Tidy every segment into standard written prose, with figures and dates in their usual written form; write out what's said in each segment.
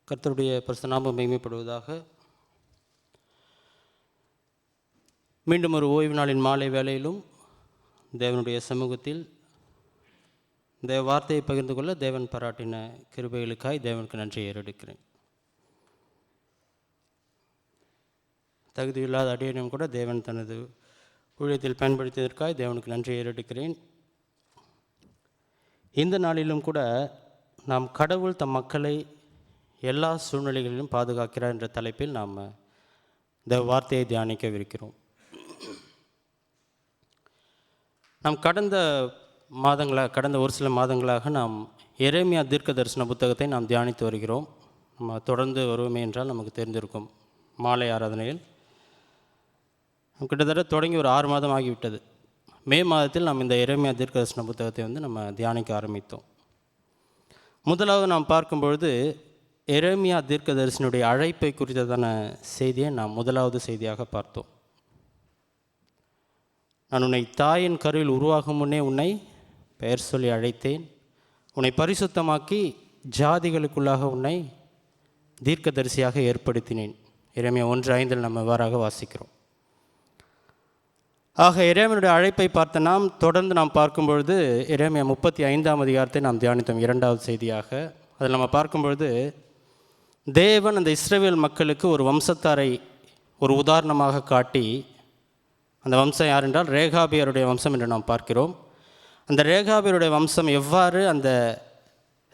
கர்த்தருடைய பரிசுத்த நாமம் மகிமைப்படுவதாக. மீண்டும் ஒரு ஓய்வு நாளின் மாலை வேளையிலும் தேவனுடைய சமூகத்தில் தேவ வார்த்தையை பகிர்ந்து கொள்ள தேவன் பாராட்டின கிருபைகளுக்காய் தேவனுக்கு நன்றியை ஏறெடுக்கிறேன். தகுதியில்லாத அடியனும் கூட தேவன் தனது ஊழியத்தில் பயன்படுத்தியதற்காய் தேவனுக்கு நன்றியை ஏறெடுக்கிறேன். இந்த நாளிலும் கூட நாம் கடவுள் தம் மக்களை எல்லா சூழ்நிலைகளிலும் பாதுகாக்கிறார் என்ற தலைப்பில் நாம் இந்த வார்த்தையை தியானிக்கவிருக்கிறோம். நாம் கடந்த ஒரு சில மாதங்களாக நாம் எரேமியா தீர்க்க தரிசன புத்தகத்தை நாம் தியானித்து வருகிறோம். நம்ம தொடர்ந்து வருவோமே என்றால் நமக்கு தெரிந்திருக்கும். மாலை ஆராதனையில் கிட்டத்தட்ட தொடங்கி ஒரு 6 மாதம் ஆகிவிட்டது. மே மாதத்தில் நாம் இந்த எரேமியா தீர்க்க தரிசன புத்தகத்தை நம்ம தியானிக்க ஆரம்பித்தோம். முதலாவது நாம் பார்க்கும்பொழுது எரேமியா தீர்க்கதரிசனுடைய அழைப்பை குறித்ததான செய்தியை நாம் முதலாவது செய்தியாக பார்த்தோம். நான் உன்னை தாயின் கருவில் உருவாகும் முன்னே உன்னை பெயர் சொல்லி அழைத்தேன், உன்னை பரிசுத்தமாக்கி ஜாதிகளுக்குள்ளாக உன்னை தீர்க்கதரிசியாக ஏற்படுத்தினேன். எரேமியா 1:5 நம்ம இவ்வாறாக வாசிக்கிறோம். ஆக எரேமியாவுடைய அழைப்பை பார்த்த நாம் தொடர்ந்து நாம் பார்க்கும்பொழுது எரேமியா 35ஆம் அதிகாரத்தை நாம் தியானித்தோம். 2வது செய்தியாக அதில் நம்ம பார்க்கும்பொழுது தேவன் அந்த இஸ்ரவேல் மக்களுக்கு ஒரு வம்சத்தாரை ஒரு உதாரணமாக காட்டி, அந்த வம்சம் யார் என்றால் ரேகாபியருடைய வம்சம் என்று நாம் பார்க்கிறோம். அந்த ரேகாபியருடைய வம்சம் எவ்வாறு அந்த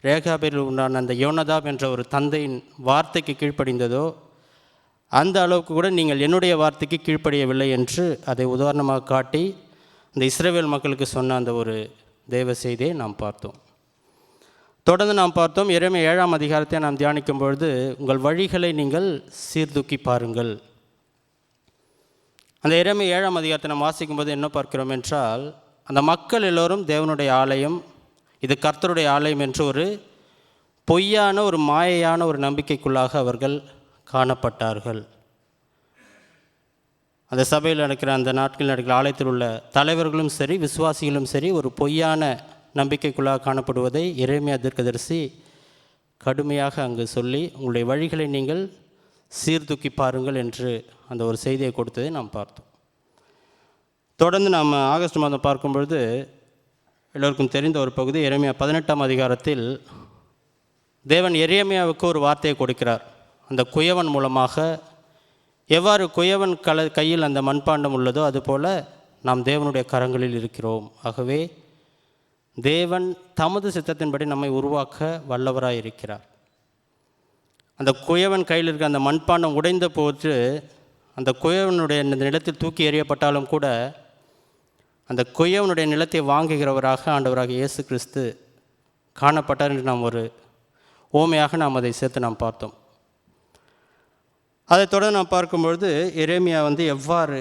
ரேகாபியரில் உண்டான அந்த யோனதாப் என்ற ஒரு தந்தையின் வார்த்தைக்கு கீழ்ப்படிந்ததோ அந்த அளவுக்கு கூட நீங்கள் என்னுடைய வார்த்தைக்கு கீழ்ப்படியவில்லை என்று அதை உதாரணமாக காட்டி அந்த இஸ்ரவேல் மக்களுக்கு சொன்ன அந்த ஒரு தேவ செய்தியை நாம் பார்த்தோம். தொடர்ந்து நாம் பார்த்தோம் எரேமியா 7ஆம் அதிகாரத்தை நாம் தியானிக்கும் பொழுது உங்கள் வழிகளை நீங்கள் சீர்தூக்கி பாருங்கள். அந்த எரேமியா 7ஆம் அதிகாரத்தை நாம் வாசிக்கும்போது என்ன பார்க்கிறோம் என்றால், அந்த மக்கள் எல்லோரும் தேவனுடைய ஆலயம், இது கர்த்தருடைய ஆலயம் என்று ஒரு பொய்யான ஒரு மாயையான ஒரு நம்பிக்கைக்குள்ளாக அவர்கள் காணப்பட்டார்கள். அந்த சபையில் நடக்கிற அந்த நாட்களில் நடக்கிற ஆலயத்தில் உள்ள தலைவர்களும் சரி விசுவாசிகளும் சரி ஒரு பொய்யான நம்பிக்கைக்குள்ளாக காணப்படுவதை எரேமியா தீர்க்கதரிசி கடுமையாக அங்கு சொல்லி உங்களுடைய வழிகளை நீங்கள் சீர்தூக்கி பாருங்கள் என்று அந்த ஒரு செய்தியை கொடுத்ததை நாம் பார்த்தோம். தொடர்ந்து நாம் ஆகஸ்ட் மாதம் பார்க்கும்பொழுது எல்லோருக்கும் தெரிந்த ஒரு பகுதி எரேமியா 18ஆம் அதிகாரத்தில் தேவன் எரேமியாவுக்கு ஒரு வார்த்தையை கொடுக்கிறார். அந்த குயவன் மூலமாக எவ்வாறு குயவன் கையில் அந்த மண்பாண்டம் உள்ளதோ அதுபோல் நாம் தேவனுடைய கரங்களில் இருக்கிறோம். ஆகவே தேவன் தமது சித்தத்தின்படி நம்மை உருவாக்க வல்லவராக இருக்கிறார். அந்த குயவன் கையில் இருக்கிற அந்த மண்பாண்டம் உடைந்த போது அந்த குயவனுடைய நிலத்தில் தூக்கி எறியப்பட்டாலும் கூட அந்த குயவனுடைய நிலத்தை வாங்குகிறவராக ஆண்டவராக இயேசு கிறிஸ்து காணப்பட்டார் என்று நாம் ஒரு ஓமையாக நாம் அதை சேர்த்து நாம் பார்த்தோம். அதை தொடர்ந்து நாம் பார்க்கும்பொழுது எரேமியா எவ்வாறு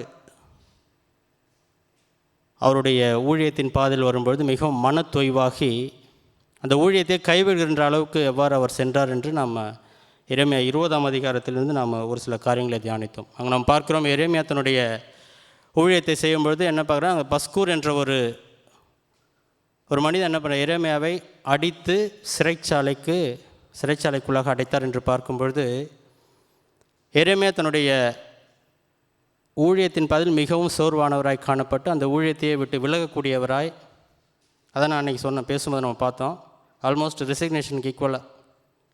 அவருடைய ஊழியத்தின் பாதையில் வரும்பொழுது மிகவும் மனத்தொய்வாகி அந்த ஊழியத்தை கைவிடுகின்ற அளவுக்கு எவ்வாறு அவர் சென்றார் என்று நாம் எரேமியா 20ஆம் அதிகாரத்திலிருந்து நாம் ஒரு சில காரியங்களை தியானித்தோம். அங்கே நாம் பார்க்கிறோம் எரேமியா தன்னுடைய ஊழியத்தை செய்யும்பொழுது என்ன பார்க்குறோம், அங்கே பஸ்கூர் என்ற ஒரு மனிதன் என்ன பண்ண எரேமியாவை அடித்து சிறைச்சாலைக்குள்ளாக அடைத்தார் என்று பார்க்கும்பொழுது எரேமியா தன்னுடைய ஊழியத்தின் பதில் மிகவும் சோர்வானவராய் காணப்பட்டு அந்த ஊழியத்தையே விட்டு விலகக்கூடியவராய், அதை நான் அன்றைக்கி பேசும்போது நம்ம பார்த்தோம், ஆல்மோஸ்ட் ரெசிக்னேஷனுக்கு ஈக்குவலாக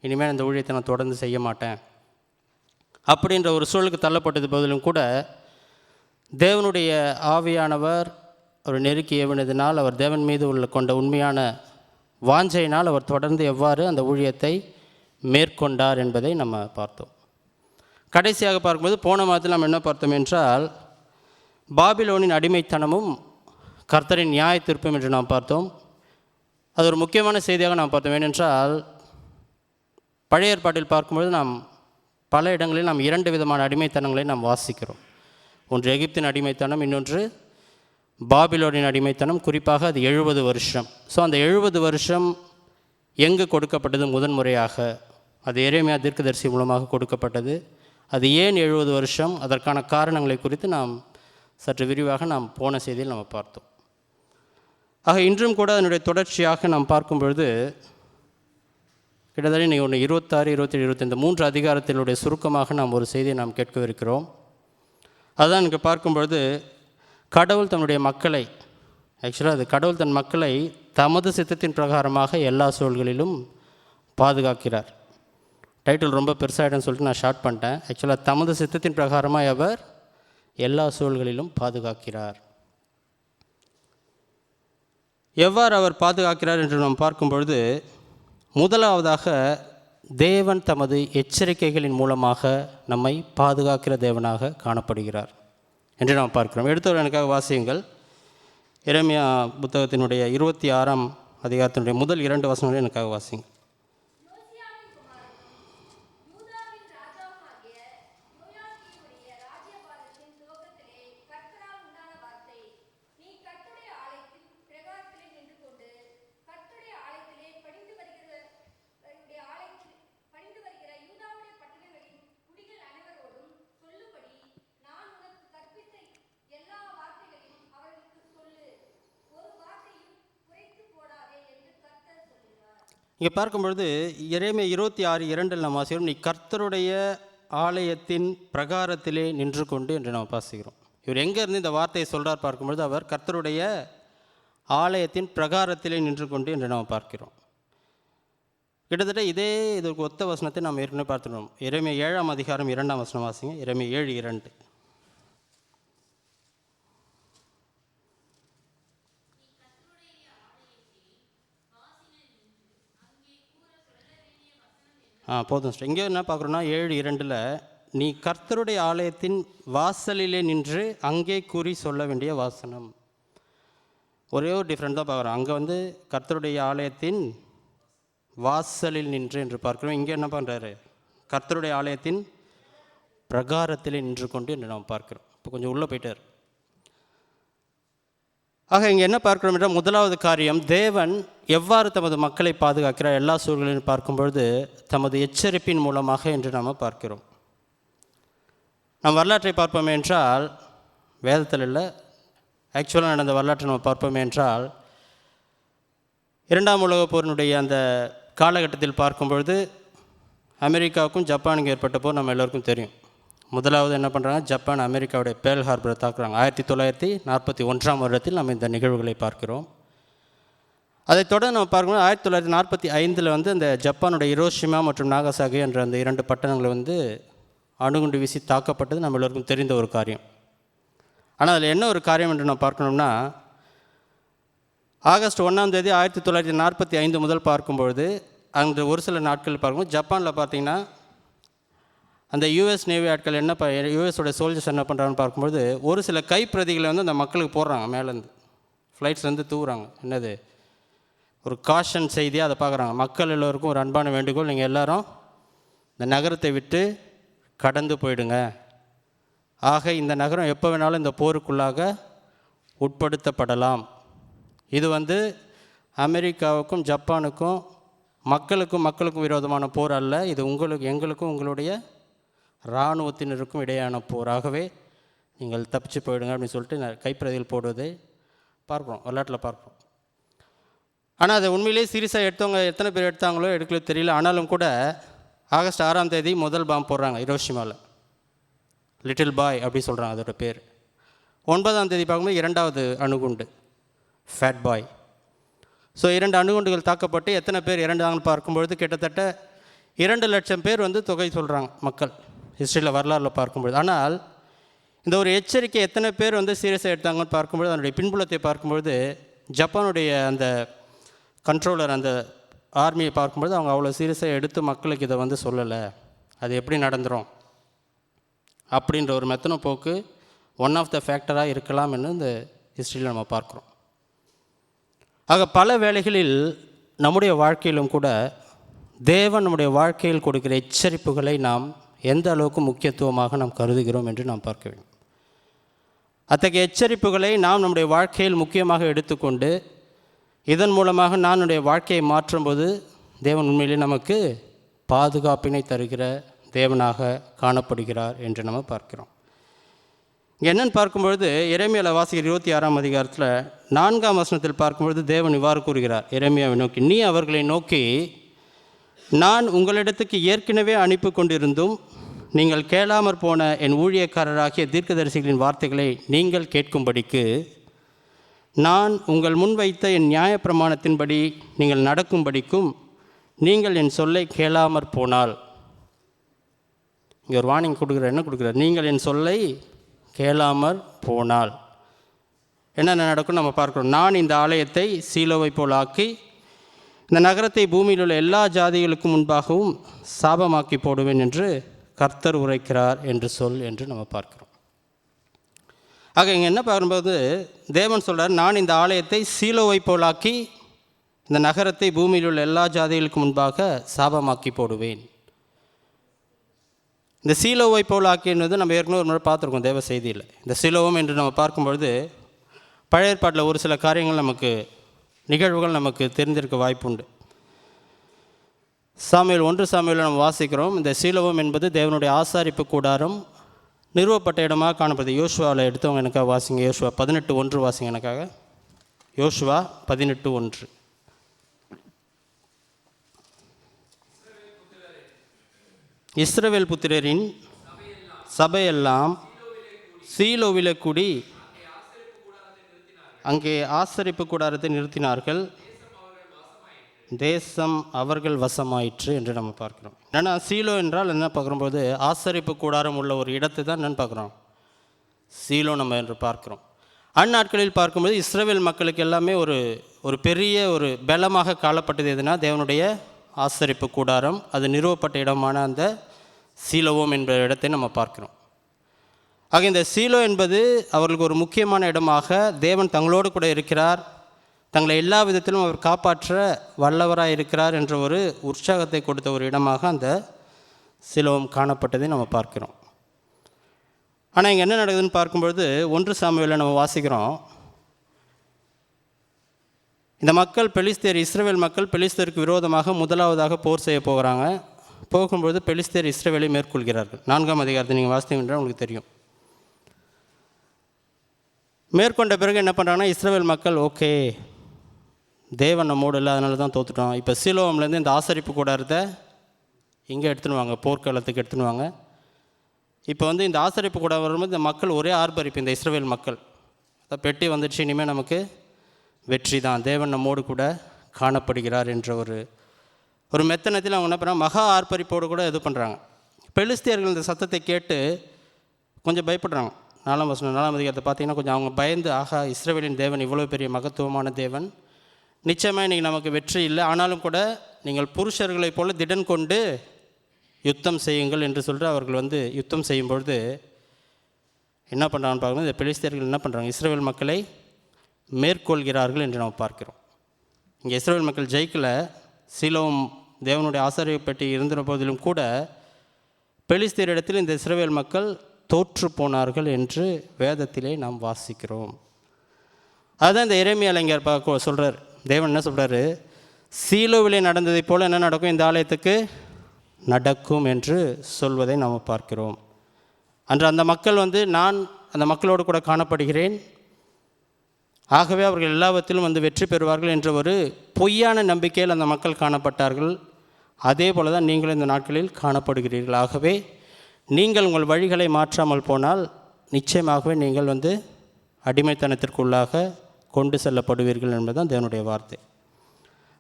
இனிமேல் அந்த ஊழியத்தை நான் தொடர்ந்து செய்ய மாட்டேன் அப்படின்ற ஒரு சூழலுக்கு தள்ளப்பட்டது பதிலும் கூட தேவனுடைய ஆவியானவர் அவர் நெருக்கி ஏவினதினால் அவர் தேவன் மீது கொண்ட உண்மையான வாஞ்சையினால் அவர் தொடர்ந்து எவ்வாறு அந்த ஊழியத்தை மேற்கொண்டார் என்பதை நம்ம பார்த்தோம். கடைசியாக பார்க்கும்போது போன மாதத்தில் நாம் என்ன பார்த்தோம் என்றால், பாபிலோனின் அடிமைத்தனமும் கர்த்தரின் நியாய தீர்ப்பும் என்று நாம் பார்த்தோம். அது ஒரு முக்கியமான செய்தியாக நாம் பார்த்தோம். ஏனென்றால் பழைய ஏற்பாட்டில் பார்க்கும்போது நாம் பல இடங்களில் நாம் 2 விதமான அடிமைத்தனங்களை நாம் வாசிக்கிறோம். ஒன்று எகிப்தின் அடிமைத்தனம், இன்னொன்று பாபிலோனின் அடிமைத்தனம். குறிப்பாக அது 70 வருஷம். ஸோ அந்த 70 வருஷம் எங்கு கொடுக்கப்பட்டது முதன்முறையாக? அது எரேமியா தீர்க்கதரிசி மூலமாக கொடுக்கப்பட்டது. அது ஏன் 70 வருஷம், அதற்கான காரணங்களை குறித்து நாம் சற்று விரிவாக நாம் போன செய்தியில் நம்ம பார்த்தோம். ஆக இன்றும் கூட அதனுடைய தொடர்ச்சியாக நாம் பார்க்கும் பொழுது கிட்டத்தட்ட நீங்கள் ஒன்று 26, 27, 25 3 அதிகாரத்தினுடைய சுருக்கமாக நாம் ஒரு செய்தியை நாம் கேட்கவிருக்கிறோம். அதுதான் எனக்கு பார்க்கும்பொழுது கடவுள் தன்னுடைய மக்களை, ஆக்சுவலாக அது கடவுள் தன் மக்களை தமது சித்தத்தின் பிரகாரமாக எல்லா சூழல்களிலும் பாதுகாக்கிறார். டைட்டில் ரொம்ப பெருசாகிடுன்னு சொல்லிட்டு நான் ஷார்ட் பண்ணிட்டேன். ஆக்சுவலாக தமது சித்தத்தின் பிரகாரமாக அவர் எல்லா சூழல்களிலும் பாதுகாக்கிறார். எவ்வாறு அவர் பாதுகாக்கிறார் என்று நாம் பார்க்கும்பொழுது, முதலாவதாக தேவன் தமது எச்சரிக்கைகளின் மூலமாக நம்மை பாதுகாக்கிற தேவனாக காணப்படுகிறார் என்று நாம் பார்க்கிறோம். எடுத்தவர் எனக்காக வாசியுங்கள். எரேமியா புத்தகத்தினுடைய 26ஆம் அதிகாரத்தினுடைய முதல் 2 வசனங்களை எனக்காக வாசிங்க. இங்கே பார்க்கும்பொழுது எரேமியா 26:2 நாம் வாசிக்கிறோம், நீ கர்த்தருடைய ஆலயத்தின் பிரகாரத்திலே நின்று கொண்டு என்று நாம் வாசிக்கிறோம். இவர் எங்கேருந்து இந்த வார்த்தையை சொல்கிறார் பார்க்கும்பொழுது, அவர் கர்த்தருடைய ஆலயத்தின் பிரகாரத்திலே நின்று கொண்டு என்று நாம் பார்க்கிறோம். கிட்டத்தட்ட இதற்கு ஒத்த வசனத்தை நாம் ஏற்கனவே பார்த்துட்டோம். எரேமியா 7ஆம் அதிகாரம் 2ஆம் வசனம் வாசிங்க. எரேமியா 7:2. போதும் சார். இங்கே என்ன பார்க்குறோன்னா 7:2 நீ கர்த்தருடைய ஆலயத்தின் வாசலிலே நின்று அங்கே கூறி சொல்ல வேண்டிய வாசனம். ஒரே ஒரு டிஃப்ரெண்ட் தான் பார்க்குறோம். அங்கே கர்த்தருடைய ஆலயத்தின் வாசலில் நின்று என்று பார்க்குறோம். இங்கே என்ன பண்ணுறாரு, கர்த்தருடைய ஆலயத்தின் பிரகாரத்திலே நின்று கொண்டு என்று நாம் பார்க்குறோம். இப்போ கொஞ்சம் உள்ளே போயிட்டார். ஆக இங்கே என்ன பார்க்கிறோம் என்றால், முதலாவது காரியம், தேவன் எவ்வாறு தமது மக்களை பாதுகாக்கிறார் எல்லா சூழல்களையும் பார்க்கும்பொழுது தமது எச்சரிப்பின் மூலமாக என்று நாம் பார்க்கிறோம். நாம் வரலாற்றை பார்ப்போமே என்றால், வேதத்தில் இல்லை, ஆக்சுவலாக நடந்த வரலாற்றை நம்ம பார்ப்போமே என்றால், 2ஆம் உலகப் போரினுடைய அந்த காலகட்டத்தில் பார்க்கும்பொழுது அமெரிக்காவுக்கும் ஜப்பானுக்கும் ஏற்பட்ட போர் நம்ம எல்லோருக்கும் தெரியும். முதலாவது என்ன பண்ணுறாங்க, ஜப்பான் அமெரிக்காவுடைய பேர்ல் ஹார்பரை தாக்குறாங்க. 1941ஆம் வருடத்தில் நம்ம இந்த நிகழ்வுகளை பார்க்கிறோம். அதைத் தொடர்ந்து நம்ம பார்க்கணும், 1945 அந்த ஜப்பானுடைய ஹிரோஷிமா மற்றும் நாகசாகி என்ற அந்த 2 பட்டணங்களை அணுகுண்டு வீசி தாக்கப்பட்டது நம்ம எல்லோருக்கும் தெரிந்த ஒரு காரியம். ஆனால் அதில் என்ன ஒரு காரியம் என்று நம்ம பார்க்கணும்னா, ஆகஸ்ட் 1ஆம் தேதி 1945 முதல் பார்க்கும்பொழுது அந்த ஒரு சில நாட்கள் பார்க்கும்போது ஜப்பானில் பார்த்திங்கன்னா அந்த யூஎஸ் நேவி ஆட்கள் யூஎஸோட சோல்ஜர்ஸ் என்ன பண்ணுறாங்கன்னு பார்க்கும்போது ஒரு சில கைப்பிரதிகளை அந்த மக்களுக்கு போடுறாங்க. மேலேருந்து ஃப்ளைட்ஸ்லேருந்து தூவுறாங்க. என்னது, ஒரு காஷன் செய்தியாக அதை பார்க்குறாங்க. மக்கள் எல்லோருக்கும் ஒரு அன்பான வேண்டுகோள், நீங்கள் எல்லோரும் இந்த நகரத்தை விட்டு கடந்து போயிடுங்க. ஆக இந்த நகரம் எப்போ வேணாலும் இந்த போருக்குள்ளாக உட்படுத்தப்படலாம். இது அமெரிக்காவுக்கும் ஜப்பானுக்கும் மக்களுக்கும் விரோதமான போர் அல்ல. இது எங்களுக்கும் உங்களுடைய இராணுவத்தினருக்கும் இடையான போர். ஆகவே நீங்கள் தப்பிச்சு போயிடுங்க அப்படின்னு சொல்லிட்டு கைப்பிரதிகள் போடுவதை பார்க்குறோம், வரலாற்றில் பார்க்குறோம். ஆனால் அதை உண்மையிலேயே சீரியஸாக எடுத்தவங்க எத்தனை பேர் எடுத்தாங்களோ எடுக்கல தெரியல. ஆனாலும் கூட ஆகஸ்ட் 6ஆம் தேதி முதல் பாம்பு போடுறாங்க ஹிரோஷிமாவில். லிட்டில் பாய் அப்படி சொல்கிறாங்க அதோட பேர். 9ஆம் தேதி பார்க்கும்போது 2வது அணுகுண்டு, ஃபேட் பாய். ஸோ 2 அணுகுண்டுகள் தாக்கப்பட்டு எத்தனை பேர் இறந்தாங்கன்னு பார்க்கும்பொழுது கிட்டத்தட்ட 2 லட்சம் பேர் தொகை சொல்கிறாங்க மக்கள் ஹிஸ்ட்ரியில் வரலாறில் பார்க்கும்பொழுது. ஆனால் இந்த ஒரு எச்சரிக்கை எத்தனை பேர் சீரியஸாக எடுத்தாங்கன்னு பார்க்கும்பொழுது அதனுடைய பின்புலத்தை பார்க்கும்பொழுது ஜப்பானுடைய அந்த கண்ட்ரோலர் அந்த ஆர்மியை பார்க்கும்பொழுது அவங்க அவ்வளோ சீரியஸாக எடுத்து மக்களுக்கு இதை சொல்லலை, அது எப்படி நடந்துடும் அப்படின்ற ஒரு மெத்தன போக்கு ஒன் ஆஃப் த ஃபேக்டராக இருக்கலாம் என்று இந்த ஹிஸ்ட்ரியில் நம்ம பார்க்குறோம். ஆக பல வேளைகளில் நம்முடைய வாழ்க்கையிலும் கூட தேவன் நம்முடைய வாழ்க்கையில் கொடுக்கிற எச்சரிப்புகளை நாம் எந்த அளவுக்கு முக்கியத்துவமாக நாம் கருதுகிறோம் என்று நாம் பார்க்க வேண்டும். அத்தகைய எச்சரிப்புகளை நாம் நம்முடைய வாழ்க்கையில் முக்கியமாக எடுத்துக்கொண்டு இதன் மூலமாக நான் என்னுடைய வாழ்க்கையை மாற்றும்போது தேவன் உண்மையிலே நமக்கு பாதுகாப்பினை தருகிற தேவனாக காணப்படுகிறார் என்று நம்ம பார்க்கிறோம். இங்கே என்னென்னு பார்க்கும்பொழுது எரேமியாவில் வாசிக்கிற 26ஆம் அதிகாரத்தில் 4ஆம் வசனத்தில் பார்க்கும்பொழுது தேவன் இவ்வாறு கூறுகிறார் எரேமியாவை நோக்கி, நீ அவர்களை நோக்கி நான் உங்களிடத்துக்கு ஏற்கனவே அனுப்பி கொண்டிருந்தும் நீங்கள் கேளாமற் போன என் ஊழியக்காரராகிய தீர்க்கதரிசிகளின் வார்த்தைகளை நீங்கள் கேட்கும்படிக்கு நான் உங்கள் முன் வைத்த என் நியாயப்பிரமாணத்தின்படி நீங்கள் நடக்கும்படிக்கும் நீங்கள் என் சொல்லை கேளாமற் போனால். இங்கே ஒரு வார்னிங் கொடுக்குறார். என்ன கொடுக்குறார்? நீங்கள் என் சொல்லை கேளாமற் போனால் என்னென்ன நடக்கும் நம்ம பார்க்குறோம். நான் இந்த ஆலயத்தை சீலோவை போல் ஆக்கி இந்த நகரத்தை பூமியில் உள்ள எல்லா ஜாதிகளுக்கும் முன்பாகவும் சாபமாக்கி போடுவேன் என்று கர்த்தர் உரைக்கிறார் என்று சொல் என்று நம்ம பார்க்குறோம். ஆக இங்கே என்ன பார்க்கும்போது தேவன் சொல்கிறார், நான் இந்த ஆலயத்தை சீலோவை போலாக்கி இந்த நகரத்தை பூமியில் உள்ள எல்லா ஜாதிகளுக்கும் முன்பாக சாபமாக்கி போடுவேன். இந்த சீலோவை போலாக்கி என்பது நம்ம ஏற்கனவே ஒரு முறை பார்த்துருக்கோம் தேவ செய்தியில். இந்த சீலோவம் என்று நம்ம பார்க்கும்பொழுது பழைய ஏற்பாட்டில் ஒரு சில காரியங்கள் நமக்கு நிகழ்வுகள் நமக்கு தெரிந்திருக்க வாய்ப்புண்டு. சாமுவேல் 1 சாமுவேலில் நம்ம வாசிக்கிறோம். இந்த சீலோவம் என்பது தேவனுடைய ஆசாரிப்பு கூடாரம் நிறுவப்பட்ட இடமாக காணப்படுது. யோசுவாவில் எடுத்தவங்க எனக்காக வாசிங்க. யோசுவா 18:1 வாசிங்க எனக்காக. யோசுவா 18:1. இஸ்ரவேல் புத்திரரின் சபையெல்லாம் சீலோவிலே கூடி அங்கே ஆசரிப்பு கூடாரத்தை நிறுத்தினார்கள். தேசம் அவர்கள் வசமாயிற்று என்று நம்ம பார்க்குறோம். ஏன்னா சீலோ என்றால் என்ன பார்க்கும்போது ஆசரிப்பு கூடாரம் உள்ள ஒரு இடத்தை தான் என்னென்னு பார்க்குறோம், சீலோ நம்ம என்று பார்க்குறோம். அந்நாட்களில் பார்க்கும்போது இஸ்ரவேல் மக்களுக்கு எல்லாமே ஒரு பெரிய ஒரு பலமாக காணப்பட்டது எதுனா தேவனுடைய ஆசரிப்பு கூடாரம். அது நிறுவப்பட்ட இடமான அந்த சீலோவோம் என்ற இடத்தை நம்ம பார்க்குறோம். ஆக இந்த சீலோ என்பது அவர்களுக்கு ஒரு முக்கியமான இடமாக தேவன் தங்களோடு கூட இருக்கிறார், தங்களை எல்லா விதத்திலும் அவர் காப்பாற்ற வல்லவராக இருக்கிறார் என்ற ஒரு உற்சாகத்தை கொடுத்த ஒரு இடமாக அந்த சீலோவம் காணப்பட்டதை நம்ம பார்க்கிறோம். ஆனால் இங்கே என்ன நடக்குதுன்னு பார்க்கும்பொழுது 1 சாமுவேலில் நம்ம வாசிக்கிறோம், இந்த மக்கள் பெலிஸ்தேர் இஸ்ரவேல் மக்கள் பெலிஸ்தருக்கு விரோதமாக முதலாவதாக போர் செய்ய போகிறாங்க. போகும்பொழுது பெலிஸ்தேர் இஸ்ரவேலை மேற்கொள்கிறார்கள். 4ஆம் அதிகாரத்தை நீங்கள் வாசித்தீங்கன்னா உங்களுக்கு தெரியும். மேற்கொண்ட பிறகு என்ன பண்ணுறாங்கன்னா இஸ்ரவேல் மக்கள் ஓகே தேவன் நம்மோடு இல்லை, அதனால தான் தோற்றுட்டோம். இப்போ சீலோவம்லேருந்து இந்த ஆசரிப்பு கூடாரத்தை இங்கே எடுத்துன்னு வாங்க, போர்க்காலத்துக்கு எடுத்துன்னு வாங்க. இப்போ இந்த ஆசரிப்பு கூடாரம் வரும்போது இந்த மக்கள் ஒரே ஆர்ப்பரிப்பு, இந்த இஸ்ரவேல் மக்கள் அதை பெட்டி வந்துடுச்சு, இனிமேல் நமக்கு வெற்றி தான், தேவன் நம்மோடு கூட காணப்படுகிறார் என்ற ஒரு மெத்தனத்தில் அவங்க என்ன பண்ணுறாங்க, மகா ஆர்ப்பரிப்போடு கூட இது பண்ணுறாங்க. பெலிஸ்தியர்கள் இந்த சத்தத்தை கேட்டு கொஞ்சம் பயப்படுறாங்க. 4ஆம் அதிகாரத்தை பார்த்தீங்கன்னா கொஞ்சம் அவங்க பயந்து, ஆகா இஸ்ரவேலின் தேவன் இவ்வளோ பெரிய மகத்துவமான தேவன், நிச்சயமாக இன்றைக்கி நமக்கு வெற்றி இல்லை, ஆனாலும் கூட நீங்கள் புருஷர்களைப் போல திடன் கொண்டு யுத்தம் செய்யுங்கள் என்று சொல்லிட்டு அவர்கள் யுத்தம் செய்யும்பொழுது என்ன பண்ணுறாங்கன்னு பார்க்கணும். இந்த பெலிஸ்தியர்கள் என்ன பண்ணுறாங்க, இஸ்ரவேல் மக்களை மேற்கொள்கிறார்கள் என்று நாம் பார்க்கிறோம். இங்கே இஸ்ரவேல் மக்கள் ஜெயிக்கலை, சீலோவும் தேவனுடைய ஆசாரிய பெட்டி இருந்த போதிலும் கூட பெலிஸ்தியரிடத்தில் இந்த இஸ்ரவேல் மக்கள் தோற்று போனார்கள் என்று வேதத்திலே நாம் வாசிக்கிறோம். அதுதான் இந்த எரேமியா இளைஞர் சொல்கிறார். தேவன் என்ன சொல்கிறாரு, சீலோவிலே நடந்ததைப் போல் என்ன நடக்கும், இந்த ஆலயத்துக்கு நடக்கும் என்று சொல்வதை நாம் பார்க்கிறோம். அன்று அந்த மக்கள் நான் அந்த மக்களோடு கூட காணப்படுகிறேன், ஆகவே அவர்கள் எல்லாவற்றிலும் வெற்றி பெறுவார்கள் என்ற ஒரு பொய்யான நம்பிக்கையில் அந்த மக்கள் காணப்பட்டார்கள். அதே போல தான் நீங்கள் இந்த நாட்களில் காணப்படுகிறீர்கள். ஆகவே நீங்கள் உங்கள் வழிகளை மாற்றாமல் போனால் நிச்சயமாகவே நீங்கள் அடிமைத்தனத்திற்குள்ளாக கொண்டு செல்லப்படுவீர்கள் என்பதுதான் தேவனுடைய வார்த்தை.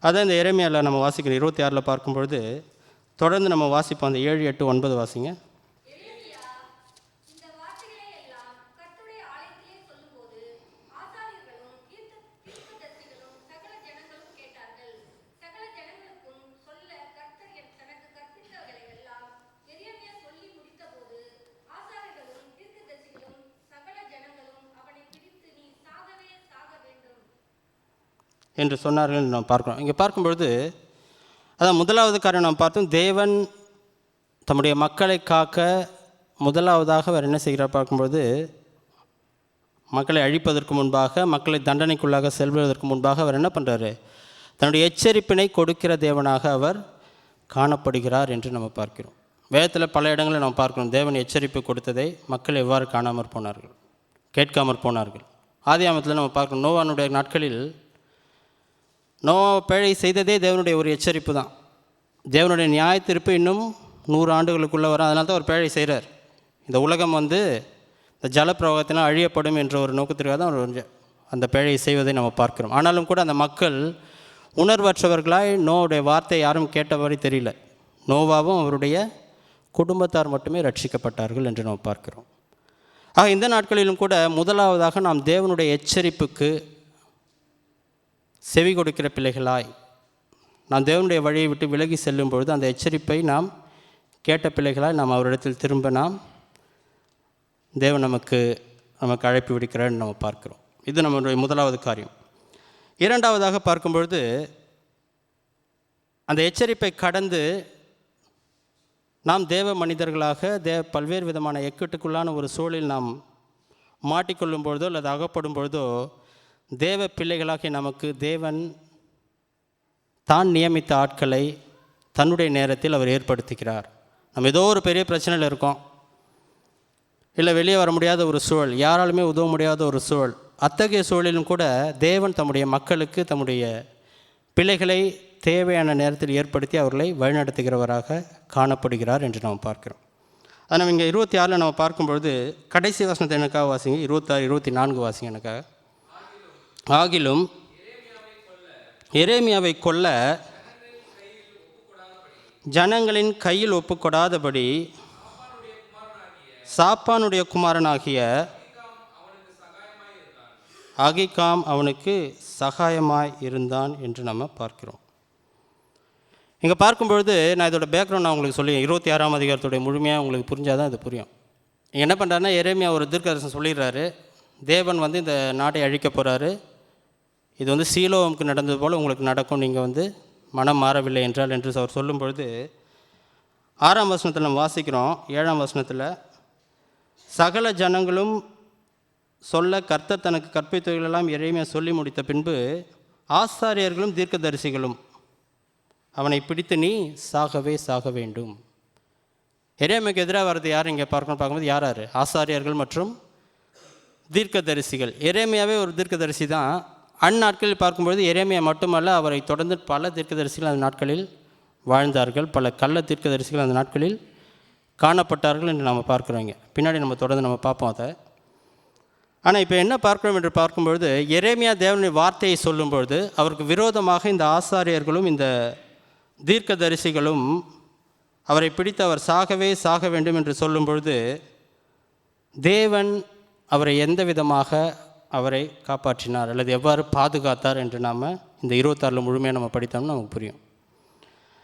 அதான் இந்த எரேமியாவில் நம்ம வாசிக்கிற 26 பார்க்கும்பொழுது தொடர்ந்து நம்ம வாசிப்போம். அந்த 7, 8, 9 வாசிங்க. என்று சொன்னார்கள் என்று நாம் பார்க்கிறோம். இங்கே பார்க்கும்பொழுது அதான் முதலாவது காரியம் நாம் பார்த்தோம், தேவன் தம்முடைய மக்களை காக்க முதலாவதாக அவர் என்ன செய்கிறார் பார்க்கும்பொழுது, மக்களை அழிப்பதற்கு முன்பாக, மக்களை தண்டனைக்குள்ளாக செல்வதற்கு முன்பாக அவர் என்ன பண்ணுறாரு, தன்னுடைய எச்சரிப்பினை கொடுக்கிற தேவனாக அவர் காணப்படுகிறார் என்று நம்ம பார்க்கிறோம். வேதத்தில் பல இடங்களில் நாம் பார்க்கிறோம், தேவன் எச்சரிப்பு கொடுத்ததை மக்கள் எவ்வாறு காணாமற் போனார்கள், கேட்காமற் போனார்கள். ஆதியாகமத்தில் நம்ம பார்க்கிறோம், நோவானுடைய நாட்களில் நோவா பிழை செய்ததே தேவனுடைய ஒரு எச்சரிப்பு தான். தேவனுடைய நியாய தீர்ப்பு இன்னும் 100 ஆண்டுகளுக்குள்ளே வரும். அதனால தான் ஒரு பேழை செய்கிறார். இந்த உலகம் இந்த ஜலப்பிரவாகத்தினால் அழியப்படும் என்ற ஒரு நோக்கத்திற்காக தான் அவர் அந்த பேழையை செய்வதை நம்ம பார்க்கிறோம். ஆனாலும் கூட அந்த மக்கள் உணர்வற்றவர்களாய் நோவுடைய வார்த்தை யாரும் கேட்டவரை தெரியல. நோவாவும் அவருடைய குடும்பத்தார் மட்டுமே ரட்சிக்கப்பட்டார்கள் என்று நாம் பார்க்கிறோம். ஆக இந்த நாட்களிலும் கூட முதலாவதாக நாம் தேவனுடைய எச்சரிப்புக்கு செவி கொடுக்கிற பிள்ளைகளாய், நாம் தேவனுடைய வழியை விட்டு விலகி செல்லும் பொழுது அந்த எச்சரிப்பை நாம் கேட்ட பிள்ளைகளாய் நாம் அவரிடத்தில் திரும்ப தேவன் நமக்கு அழைப்பு விடுக்கிறான்னு நம்ம பார்க்கிறோம். இது நம்மளுடைய முதலாவது காரியம். இரண்டாவதாக பார்க்கும்பொழுது அந்த எச்சரிப்பை கடந்து நாம் தேவ மனிதர்களாக பல்வேறு விதமான எக்கட்டுக்குள்ளான ஒரு சூழலில் நாம் மாட்டிக்கொள்ளும் பொழுதோ அல்லது அகப்படும் பொழுதோ தேவ பிள்ளைகளாகிய நமக்கு தேவன் தான் நியமித்த ஆட்களை தன்னுடைய நேரத்தில் அவர் ஏற்படுத்துகிறார். நம்ம ஏதோ ஒரு பெரிய பிரச்சனையில் இருக்கோம், இல்லை வெளியே வர முடியாத ஒரு சூழல், யாராலுமே உதவ முடியாத ஒரு சூழல். அத்தகைய சூழலிலும் கூட தேவன் தம்முடைய மக்களுக்கு தம்முடைய பிள்ளைகளை தேவையான நேரத்தில் ஏற்படுத்தி அவர்களை வழிநடத்துகிறவராக காணப்படுகிறார் என்று நாம் பார்க்கிறோம். அதை நம்ம இங்கே 26 நம்ம பார்க்கும்பொழுது கடைசி வசனத்தை எனக்காக வாசிங்க. 26, 24 வாசிங்க எனக்காக. ஆகிலும் எரேமியாவை கொல்ல ஜனங்களின் கையில் ஒப்புக்கொடாதபடி சாப்பானுடைய குமாரனாகிய அகிகாம் அவனுக்கு சகாயமாய் இருந்தான் என்று நம்ம பார்க்கிறோம். இங்கே பார்க்கும்பொழுது நான் இதோட பேக்ரவுண்ட் நான் உங்களுக்கு சொல்லி 26ஆம் அதிகாரத்துடைய முழுமையாக உங்களுக்கு புரிஞ்சால் தான் இது புரியும். என்ன பண்ணுறாருன்னா, எரேமியா ஒரு தீர்க்கதரிசனம் சொல்லிடுறாரு, தேவன் இந்த நாட்டை அழிக்க போகிறாரு, இது சீலோவுக்கு நடந்தது போல் உங்களுக்கு நடக்கும், நீங்கள் மனம் மாறவில்லை என்றால் என்று அவர் சொல்லும் பொழுது 6ஆம் வசனத்தில் நம்ம வாசிக்கிறோம். 7ஆம் வசனத்தில் சகல ஜனங்களும் சொல்ல கர்த்தர் தனக்கு கற்பித்தவைகளெல்லாம் எரேமியா சொல்லி முடித்த பின்பு ஆசாரியர்களும் தீர்க்கதரிசிகளும் அவனை பிடித்து நீ சாகவே சாக வேண்டும். எரேமியாவுக்கு எதிராக வர்றது யார் இங்கே பார்க்கும்போது யார்? ஆசாரியர்கள் மற்றும் தீர்க்கதரிசிகள். எரேமியாவே ஒரு தீர்க்கதரிசி தான். அந்நாட்களில் பார்க்கும்பொழுது எரேமியா மட்டுமல்ல, அவரை தொடர்ந்து பல தீர்க்கதரிசிகள் அந்த நாட்களில் வாழ்ந்தார்கள், பல கள்ள தீர்க்கதரிசிகள் அந்த நாட்களில் காணப்பட்டார்கள் என்று நம்ம பார்க்குறோங்க. பின்னாடி நம்ம தொடர்ந்து நம்ம பார்ப்போம் அதை. ஆனால் இப்போ என்ன பார்க்கிறோம் என்று பார்க்கும்பொழுது எரேமியா தேவனுடைய வார்த்தையை சொல்லும்பொழுது அவருக்கு விரோதமாக இந்த ஆசாரியர்களும் இந்த தீர்க்கதரிசிகளும் அவரை பிடித்து அவர் சாகவே சாக வேண்டும் என்று சொல்லும் பொழுது தேவன் அவரை எந்த விதமாக அவரை காப்பாற்றினார் அல்லது எவ்வாறு பாதுகாத்தார் என்று நாம் இந்த 26 முழுமையாக நம்ம படித்தோம்னா நமக்கு புரியும்.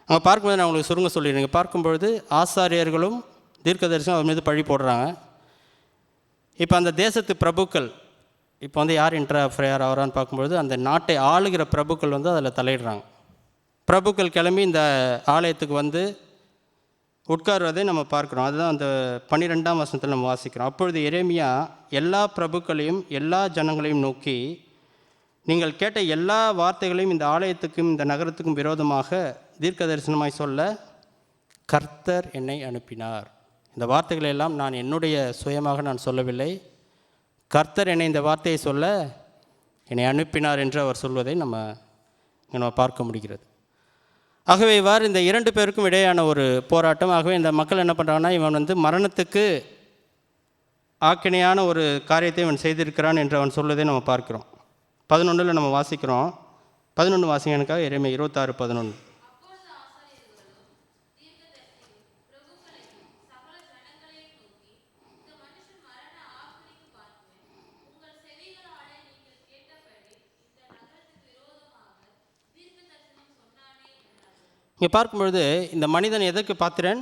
அங்கே பார்க்கும்போது நான் உங்களுக்கு சுருங்க சொல்லிடுறேன். பார்க்கும்பொழுது ஆசாரியர்களும் தீர்க்கதரிசியும் அவர் மீது பழி போடுறாங்க. இப்போ அந்த தேசத்து பிரபுக்கள் இப்போ யார் இன்டர்ஃபயர் ஆகிறான்னு பார்க்கும்பொழுது அந்த நாட்டை ஆளுகிற பிரபுக்கள் அதில் தலையிடுறாங்க. பிரபுக்கள் கிளம்பி இந்த ஆலயத்துக்கு உட்காருவதை நம்ம பார்க்குறோம். அதுதான் அந்த 12ஆம் வசனத்தில் நம்ம வாசிக்கிறோம். அப்பொழுது எரேமியா எல்லா பிரபுக்களையும் எல்லா ஜனங்களையும் நோக்கி, நீங்கள் கேட்ட எல்லா வார்த்தைகளையும் இந்த ஆலயத்துக்கும் இந்த நகரத்துக்கும் விரோதமாக தீர்க்க தரிசனமாய் சொல்ல கர்த்தர் என்னை அனுப்பினார். இந்த வார்த்தைகளை எல்லாம் நான் என்னுடைய சுயமாக நான் சொல்லவில்லை, கர்த்தர் என்னை இந்த வார்த்தையை சொல்ல என்னை அனுப்பினார் என்று அவர் சொல்வதை நம்ம பார்க்க முடிகிறது. ஆகவே இவ்வாறு இந்த 2 பேருக்கும் இடையான ஒரு போராட்டம். ஆகவே இந்த மக்கள் என்ன பண்ணுறாங்கன்னா, இவன் மரணத்துக்கு ஆக்கினையான ஒரு காரியத்தை இவன் செய்திருக்கிறான் என்று அவன் சொல்வதை நம்ம பார்க்கிறோம். 11 நம்ம வாசிக்கிறோம். 11 வாசிங்க எனக்காக. எரேமியா 26:11. இங்கே பார்க்கும்பொழுது இந்த மனிதன் எதற்கு பாத்திரன்?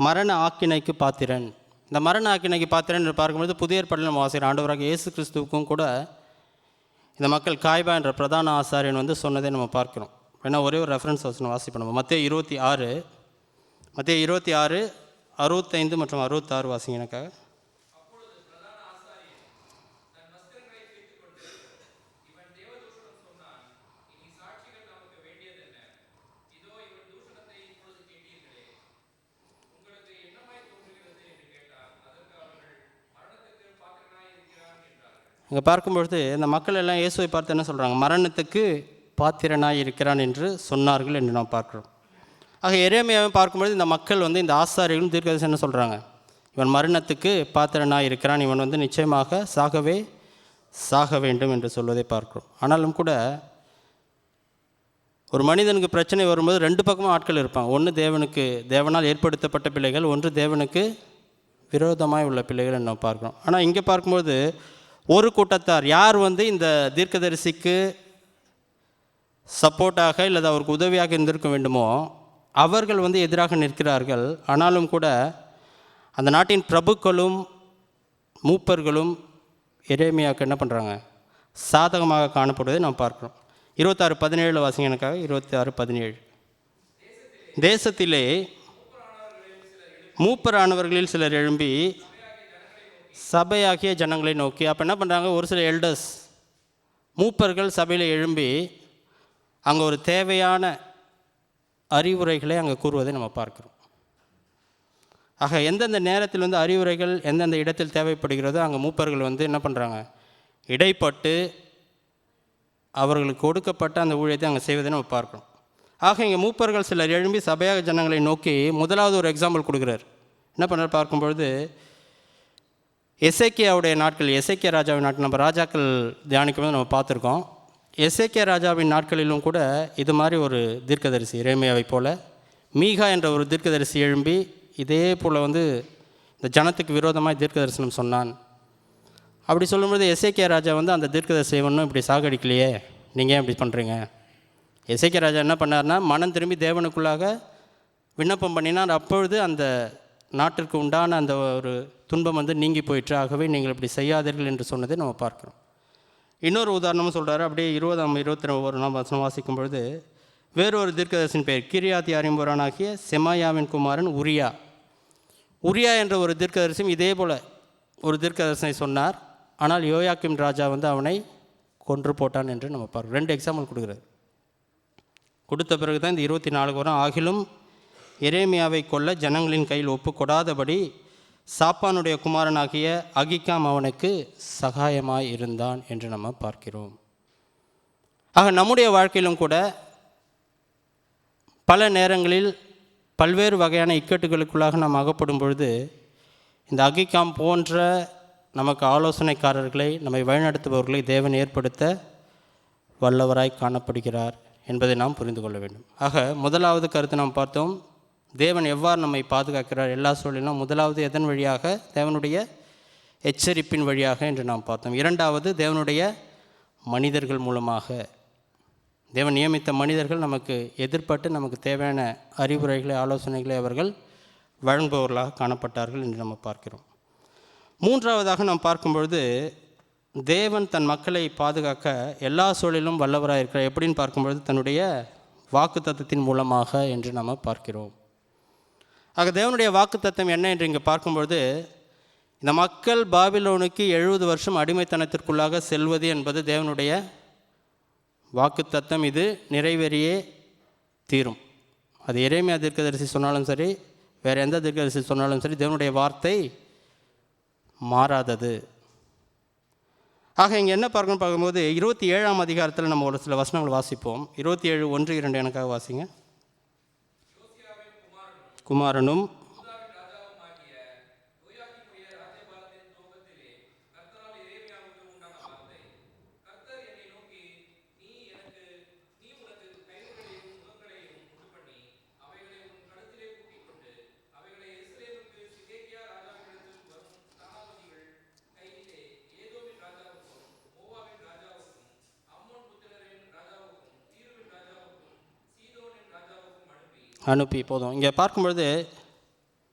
மரண ஆக்கினைக்கு பாத்திரன். இந்த மரண ஆக்கினைக்கு பாத்திரன் என்று பார்க்கும்பொழுது புதிய ஏற்பாட்டில் நம்ம வாசிக்கிறோம். ஆண்டவராக இயேசு கிறிஸ்துவுக்கும் கூட இந்த மக்கள் காய்பா என்ற பிரதான ஆசாரியன் சொன்னதை நம்ம பார்க்கிறோம். ஏன்னா ஒரே ஒரு ரெஃபரன்ஸ் வசனம் வாசிப்போம். நம்ம மத்தேயு 26 65 மற்றும் 66 வாசிங்க எனக்காக. இங்கே பார்க்கும்பொழுது இந்த மக்கள் எல்லாம் இயேசுவை பார்த்து என்ன சொல்கிறாங்க? மரணத்துக்கு பாத்திரனாய் இருக்கிறான் என்று சொன்னார்கள் என்று நாம் பார்க்கிறோம். ஆக எரேமியாவை பார்க்கும்பொழுது இந்த மக்கள் வந்து இந்த ஆசாரியர்களும் தீர்க்கதரிசி என்ன சொல்கிறாங்க, இவன் மரணத்துக்கு பாத்திரனாய் இருக்கிறான், இவன் வந்து நிச்சயமாக சாக வேண்டும் என்று சொல்வதை பார்க்கிறோம். ஆனாலும் கூட ஒரு மனிதனுக்கு பிரச்சனை வரும்போது ரெண்டு பக்கமும் ஆட்கள் இருப்பாங்க. ஒன்று தேவனால் ஏற்படுத்தப்பட்ட பிள்ளைகள், ஒன்று தேவனுக்கு விரோதமாய் உள்ள பிள்ளைகள் நம்ம பார்க்குறோம். ஆனால் இங்கே பார்க்கும்போது ஒரு கூட்டத்தார் யார் வந்து இந்த தீர்க்கதரிசிக்கு சப்போர்ட்டாக இல்லை அவருக்கு உதவியாக இருந்திருக்க வேண்டுமோ அவர்கள் வந்து எதிராக நிற்கிறார்கள். ஆனாலும் கூட அந்த நாட்டின் பிரபுக்களும் மூப்பர்களும் எரேமியாவுக்கு என்ன பண்ணுறாங்க, சாதகமாக காணப்படுவதை நாம் பார்க்குறோம். 26:17 வாசிங்க எனக்காக. 26:17 தேசத்திலே மூப்பரானவர்களில் சிலர் எழும்பி சபையாகிய ஜனங்களை நோக்கி, அப்போ என்ன பண்ணுறாங்க, ஒரு சில எல்டர்ஸ் மூப்பர்கள் சபையில் எழும்பி அங்கே ஒரு தேவையான அறிவுரைகளை அங்கே கூறுவதை நம்ம பார்க்குறோம். ஆக எந்தெந்த நேரத்தில் வந்து அறிவுரைகள் எந்தெந்த இடத்தில் தேவைப்படுகிறதோ அங்கே மூப்பர்கள் வந்து என்ன பண்ணுறாங்க, இடைப்பட்டு அவர்களுக்கு கொடுக்கப்பட்ட அந்த ஊழியத்தை அங்கே செய்வதை நம்ம பார்க்குறோம். ஆக இங்கே மூப்பர்கள் சிலர் எழும்பி சபையாக ஜனங்களை நோக்கி முதலாவது ஒரு எக்ஸாம்பிள் கொடுக்குறார். என்ன பண்ணுறார் பார்க்கும்பொழுது, எசேக்கியாவுடைய நாட்கள், எசேக்கியா ராஜாவின் நாட்கள் நம்ம ராஜாக்கள் தியானிக்கும்போது நம்ம பார்த்துருக்கோம். எசேக்கியா ராஜாவின் நாட்களிலும் கூட இது மாதிரி ஒரு தீர்க்கதரிசி எரேமியாவை போல மீகா என்ற ஒரு தீர்க்கதரிசி எழும்பி இதே போல் வந்து இந்த ஜனத்துக்கு விரோதமாக தீர்க்க தரிசனம் சொன்னான். அப்படி சொல்லும்போது எசேக்கியா ராஜா வந்து அந்த தீர்க்கதரிசியை ஒன்றும் இப்படி சாகடிக்கலையே, நீங்கள் ஏன் இப்படி பண்ணுறீங்க? எசேக்கியா ராஜா என்ன பண்ணார்னா, மனம் திரும்பி தேவனுக்குள்ளாக விண்ணப்பம் பண்ணினார். அப்பொழுது அந்த நாட்டிற்கு உண்டான அந்த ஒரு துன்பம் வந்து நீங்கி போயிற்று. ஆகவே நீங்கள் இப்படி செய்யாதீர்கள் என்று சொன்னதை நம்ம பார்க்குறோம். இன்னொரு உதாரணமும் சொல்கிறாரு. அப்படியே 20-21 வசனம் வாசிக்கும் பொழுது, வேறொரு தீர்க்கதரிசியின் பெயர் கிரியாத் யாரிம்போரானாகிய செமாயாவின் குமாரன் உரியா என்ற ஒரு தீர்க்கதரிசியும் இதே போல் ஒரு தீர்க்கதரிசனை சொன்னார். ஆனால் யோயாக்கிம் ராஜா வந்து அவனை கொன்று போட்டான் என்று நம்ம பார்க்கிறோம். 2 எக்ஸாம்பிள் கொடுக்குறாரு. கொடுத்த பிறகு தான் இந்த 24 வரும். ஆகிலும் எரேமியாவை கொல்ல ஜனங்களின் கையில் ஒப்பு கொடாதபடி சாப்பானுடைய குமாரனாகிய அகிக்காம் அவனுக்கு சகாயமாய் இருந்தான் என்று நம்ம பார்க்கிறோம். ஆக நம்முடைய வாழ்க்கையிலும் கூட பல நேரங்களில் பல்வேறு வகையான இக்கட்டுகளுக்குள்ளாக நாம் அகப்படும் பொழுது இந்த அகிக்காம் போன்ற நமக்கு ஆலோசனைக்காரர்களை, நம்மை வழிநடத்துபவர்களை தேவன் ஏற்படுத்த வல்லவராய் காணப்படுகிறார் என்பதை நாம் புரிந்து கொள்ள வேண்டும். ஆக முதலாவது கருத்து நாம் பார்த்தோம், தேவன் எவ்வாறு நம்மை பாதுகாக்கிறார் எல்லா சூழலிலும். முதலாவது எதன் வழியாக? தேவனுடைய எச்சரிப்பின் வழியாக என்று நாம் பார்த்தோம். இரண்டாவது தேவனுடைய மனிதர்கள் மூலமாக. தேவன் நியமித்த மனிதர்கள் நமக்கு எதிர்பட்டு நமக்கு தேவையான அறிவுரைகளை, ஆலோசனைகளை அவர்கள் வழங்குபவர்களாக காணப்பட்டார்கள் என்று நம்ம பார்க்கிறோம். மூன்றாவதாக நாம் பார்க்கும்பொழுது, தேவன் தன் மக்களை பாதுகாக்க எல்லா சூழலிலும் வல்லவராக இருக்கிறார். எப்படின்னு பார்க்கும்பொழுது தன்னுடைய வாக்குத்தத்தத்தின் மூலமாக என்று நாம் பார்க்கிறோம். ஆக தேவனுடைய வாக்குத்தத்தம் என்ன என்று இங்கே பார்க்கும்பொழுது, இந்த மக்கள் பாபிலோனுக்கு 70 வருஷம் அடிமைத்தனத்திற்குள்ளாக செல்வது என்பது தேவனுடைய வாக்குத்தத்தம். இது நிறைவேறியே தீரும். அது எரேமியா தீர்க்கதரிசி சொன்னாலும் சரி, வேறு எந்த தீர்க்கதரிசி சொன்னாலும் சரி, தேவனுடைய வார்த்தை மாறாதது. ஆக இங்கே என்ன பார்க்கும்போது 27ஆம் அதிகாரத்தில் நம்ம ஒரு சில வசனங்கள் வாசிப்போம். 27:1-2 எனக்காக வாசிங்க. குமாரனும் அனுப்பி போதும். இங்கே பார்க்கும்பொழுது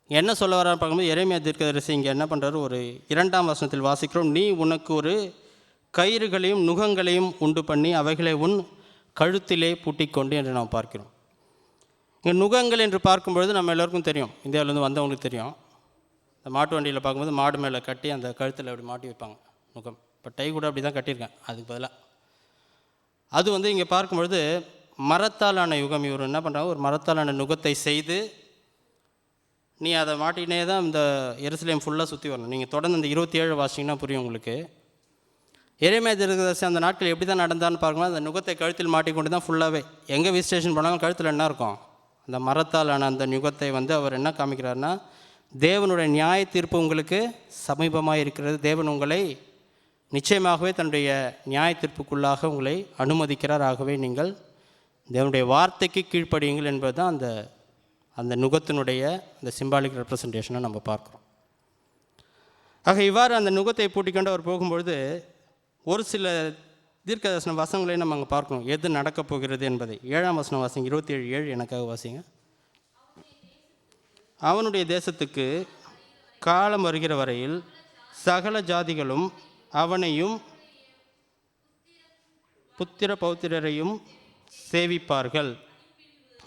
என்ன சொல்ல வர பார்க்கும்போது எரேமியா தீர்க்கதரிசி இங்கே என்ன பண்ணுறாரு, ஒரு 2ஆம் வசனத்தில் வாசிக்கிறோம், நீ உனக்கு ஒரு கயிறுகளையும் நுகங்களையும் உண்டு பண்ணி அவைகளை உன் கழுத்திலே பூட்டிக்கொண்டு என்று நாம் பார்க்கிறோம். இங்கே நுகங்கள் என்று பார்க்கும்பொழுது நம்ம எல்லோருக்கும் தெரியும், இந்தியாவிலேருந்து வந்தவங்களுக்கு தெரியும். இந்த மாட்டு வண்டியில் பார்க்கும்போது மாடு மேலே கட்டி அந்த கழுத்தில் அப்படி மாட்டி வைப்பாங்க நுகம். இப்போ டை கூட அப்படி தான் கட்டியிருக்கேன். அதுக்கு பதிலாக அது வந்து இங்கே பார்க்கும்பொழுது மரத்தாலான யுகம். இவர் என்ன பண்ணுறாங்க, ஒரு மரத்தாலான நுகத்தை செய்து நீ அதை மாட்டினே தான் இந்த எருசலேம் ஃபுல்லாக சுற்றி வரணும். நீங்கள் தொடர்ந்து இந்த 27 வாசிங்கன்னா புரியும் உங்களுக்கு. எரேமியா தீர்க்கதரிசி அந்த நாட்கள் எப்படி தான் நடந்தான்னு பார்க்கும்போது அந்த நுகத்தை கழுத்தில் மாட்டிக்கொண்டு தான் ஃபுல்லாகவே எங்கே விசிட்டேஷன் போனாலும் கழுத்தில் என்ன இருக்கும், அந்த மரத்தாலான அந்த நுகத்தை அவர் என்ன காமிக்கிறாருன்னா, தேவனுடைய நியாய தீர்ப்பு உங்களுக்கு சமீபமாக இருக்கிறது, தேவன் உங்களை நிச்சயமாகவே தன்னுடைய நியாய தீர்ப்புக்குள்ளாக உங்களை அனுமதிக்கிறார், ஆகவே நீங்கள் தேவனுடைய வார்த்தைக்கு கீழ்ப்படியுங்கள் என்பது தான் அந்த நுகத்தினுடைய அந்த சிம்பாலிக் ரெப்ரசன்டேஷனை நம்ம பார்க்குறோம். ஆக இவ்வாறு அந்த நுகத்தை பூட்டிக்கொண்டு அவர் போகும்பொழுது ஒரு சில தீர்க்கதரிசன வசனங்களை நம்ம அங்கே பார்க்கணும், எது நடக்கப் போகிறது என்பதை. 7ஆம் வசனம் வாசிங்க, 27:7 எனக்காக வாசிங்க. அவனுடைய தேசத்துக்கு காலம் வருகிற வரையில் சகல ஜாதிகளும் அவனையும் புத்திர பௌத்திரரையும் சேவிப்பார்கள்.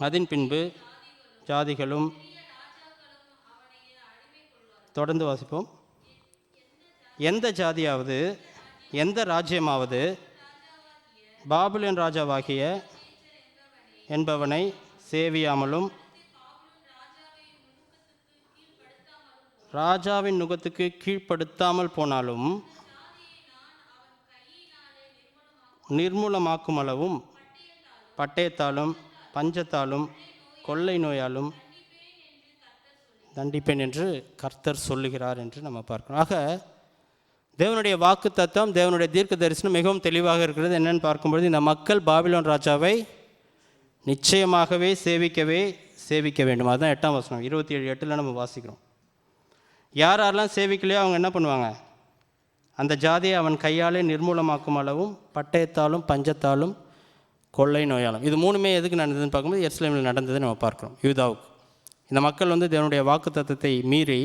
அதன் பின்பு ஜாதிகளும், தொடர்ந்து வாசிப்போம், எந்த ஜாதியாவது எந்த ராஜ்யமாவது பாபிலோன் ராஜாவாகிய என்பவனை சேவியாமலும் ராஜாவின் நுகத்துக்கு கீழ்ப்படுத்தாமல் போனாலும் நிர்மூலமாக்கும் அளவும் பட்டயத்தாலும் பஞ்சத்தாலும் கொள்ளை நோயாலும் தண்டிப்பேன் என்று கர்த்தர் சொல்லுகிறார் என்று நம்ம பார்க்கணும். ஆக தேவனுடைய வாக்கு தத்துவம், தேவனுடைய தீர்க்க தரிசனம் மிகவும் தெளிவாக இருக்கிறது. என்னென்னு பார்க்கும்பொழுது இந்த மக்கள் பாபிலோன் ராஜாவை நிச்சயமாகவே சேவிக்க வேண்டும். அதுதான் 8ஆம் வசனம் 27:8 நம்ம வாசிக்கிறோம். யாரெல்லாம் சேவிக்கலையோ அவங்க என்ன பண்ணுவாங்க, அந்த ஜாதியை அவன் கையாலே நிர்மூலமாக்கும் அளவும் பட்டயத்தாலும் பஞ்சத்தாலும் கொள்ளை நோயாலும். இது மூணுமே எதுக்கு நடந்ததுன்னு பார்க்கும்போது எருசலேமில் நடந்தது நம்ம பார்க்குறோம். யூதாவுக்கு இந்த மக்கள் தேவனுடைய வாக்கு தத்துவத்தை மீறி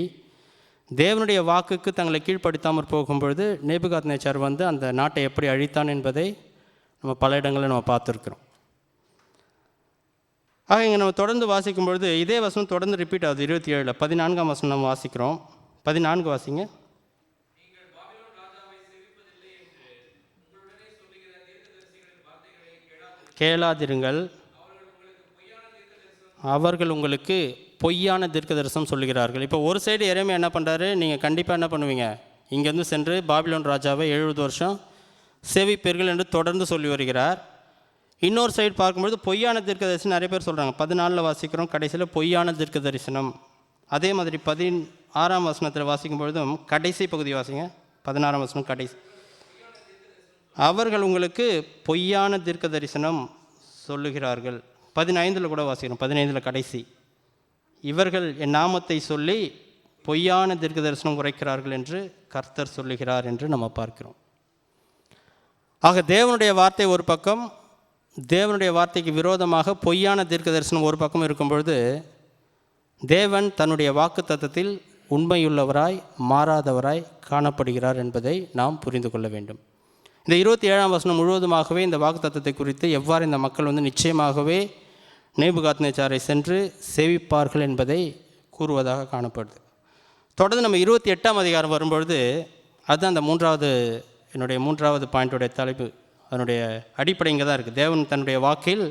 தேவனுடைய வாக்குக்கு தங்களை கீழ்ப்படுத்தாமல் போகும்பொழுது நேபுகாத்நேச்சார் அந்த நாட்டை எப்படி அழித்தான் என்பதை நம்ம பல இடங்களில் நம்ம பார்த்துருக்குறோம். ஆக இங்கே நம்ம தொடர்ந்து வாசிக்கும் பொழுது இதே வசனம் தொடர்ந்து ரிப்பீட் ஆகுது. 27 14ஆம் வசனம் நம்ம வாசிக்கிறோம். 14 வாசிங்க. கேளாதிருங்கள், அவர்கள் உங்களுக்கு பொய்யான தீர்க்க தரிசனம் சொல்லுகிறார்கள். இப்போ ஒரு சைடு எரேமியா என்ன பண்ணுறாரு, நீங்கள் கண்டிப்பாக என்ன பண்ணுவீங்க, இங்கேருந்து சென்று பாபிலோன் ராஜாவை 70 வருஷம் சேவிப்பீர்கள் என்று தொடர்ந்து சொல்லி வருகிறார். இன்னொரு சைடு பார்க்கும்பொழுது பொய்யான தீர்க்க தரிசனம் நிறைய பேர் சொல்கிறாங்க. 14 வாசிக்கிறோம், கடைசியில் பொய்யான தீர்க்க தரிசனம். அதே மாதிரி 16ஆம் வசனத்தில் வாசிக்கும் பொழுதும் கடைசி பகுதி வாசிங்க, 16ஆம் வசனம் கடைசி, அவர்கள் உங்களுக்கு பொய்யான தீர்க்க தரிசனம் சொல்லுகிறார்கள். 15 கூட வாசிக்கிறோம், 15 கடைசி, இவர்கள் என் நாமத்தை சொல்லி பொய்யான தீர்க்க தரிசனம் உரைக்கிறார்கள் என்று கர்த்தர் சொல்லுகிறார் என்று நம்ம பார்க்கிறோம். ஆக தேவனுடைய வார்த்தை ஒரு பக்கம், தேவனுடைய வார்த்தைக்கு விரோதமாக பொய்யான தீர்க்க தரிசனம் ஒரு பக்கம் இருக்கும் பொழுது தேவன் தன்னுடைய வாக்கு தத்தத்தில் உண்மையுள்ளவராய் மாறாதவராய் காணப்படுகிறார் என்பதை நாம் புரிந்து கொள்ள வேண்டும். இந்த 27ஆம் வசனம் முழுவதுமாகவே இந்த வாக்கு தத்தத்தை குறித்து எவ்வாறு இந்த மக்கள் நிச்சயமாகவே நேபுகாத்நேச்சாரை சென்று சேவிப்பார்கள் என்பதை கூறுவதாக காணப்படுது. தொடர்ந்து நம்ம 28ஆம் அதிகாரம் வரும்பொழுது அதுதான் அந்த என்னுடைய மூன்றாவது பாயிண்ட்டுடைய தலைப்பு, அதனுடைய அடிப்படை இங்கே தான் இருக்குது. தேவன் தன்னுடைய வாக்கில்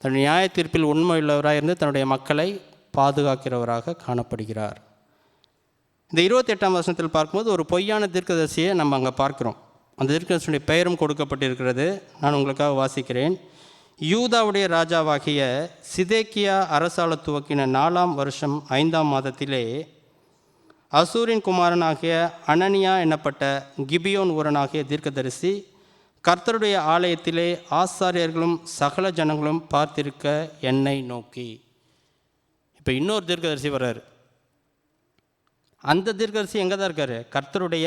தன்னுடைய நியாய தீர்ப்பில் உண்மையுள்ளவராக இருந்து தன்னுடைய மக்களை பாதுகாக்கிறவராக காணப்படுகிறார். இந்த 28ஆம் வசனத்தில் பார்க்கும்போது ஒரு பொய்யான தீர்க்கதரிசியை நம்ம அங்கே பார்க்குறோம். அந்த தீர்க்கதரிசியுடைய பெயரும் கொடுக்கப்பட்டிருக்கிறது. நான் உங்களுக்காக வாசிக்கிறேன். யூதாவுடைய ராஜாவாகிய சிதேக்கியா அரசாள துவக்கின 4ஆம் வருஷம் 5ஆம் மாதத்திலே அசூரின் குமாரனாகிய அனனியா என்னப்பட்ட கிபியோன் ஊரனாகிய தீர்க்கதரிசி கர்த்தருடைய ஆலயத்திலே ஆசாரியர்களும் சகல ஜனங்களும் பார்த்திருக்க என்னை நோக்கி. இப்போ இன்னொரு தீர்க்கதரிசி வர்றார். அந்த தீர்க்கதரிசி எங்கே தான் இருக்கார்? கர்த்தருடைய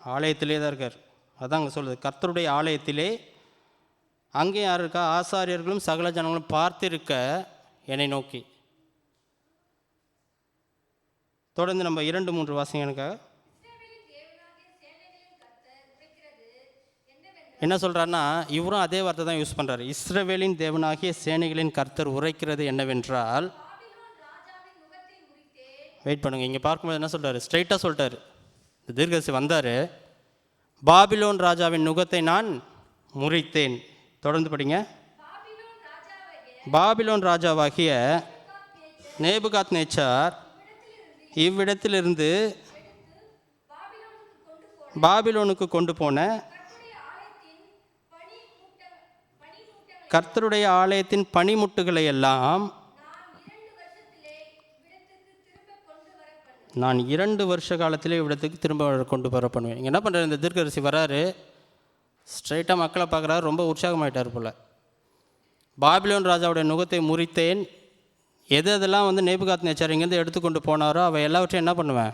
ஆலயத்திலே தான் இருக்கார். அதான் அங்கே சொல்லுது, கர்த்தருடைய ஆலயத்திலே. அங்கே யார் இருக்கா? ஆசாரியர்களும் சகல ஜனங்களும் பார்த்திருக்க என்னை நோக்கி. தொடர்ந்து நம்ம 2-3 வாசிங்க எனக்காக. என்ன சொல்கிறாருன்னா, இவரும் அதே வார்த்தை தான் யூஸ் பண்ணுறாரு. இஸ்ரவேலின் தேவனாகிய சேனைகளின் கர்த்தர் உரைக்கிறது என்னவென்றால், வெயிட் பண்ணுங்க, இங்கே பார்க்கும்போது என்ன சொல்கிறாரு, ஸ்ட்ரைட்டாக சொல்லிட்டாரு. இந்த தீர்க்கதரிசி வந்தார், பாபிலோன் ராஜாவின் நுகத்தை நான் முறித்தேன். தொடர்ந்து படிங்க. பாபிலோன் ராஜாவாகிய நேபுகாத்நேச்சார் இவ்விடத்திலிருந்து பாபிலோனுக்கு கொண்டு போன கர்த்தருடைய ஆலயத்தின் பனிமுட்டுகளை எல்லாம் நான் 2 வருஷ காலத்திலே இவ்விடத்துக்கு திரும்ப கொண்டு வர பண்ணுவேன். இங்கே என்ன பண்ணுறாரு, இந்த தீர்க்கதரிசி வராரு, ஸ்ட்ரைட்டாக மக்களை பார்க்குறாரு, ரொம்ப உற்சாகமாயிட்டார் போல். பாபிலோன் ராஜாவுடைய நுகத்தை முறித்தேன், எது அதெல்லாம் வந்து நேபுகாத்நேச்சார் இங்கேருந்து எடுத்துக்கொண்டு போனாரோ அவை எல்லாவற்றையும் என்ன பண்ணுவேன்,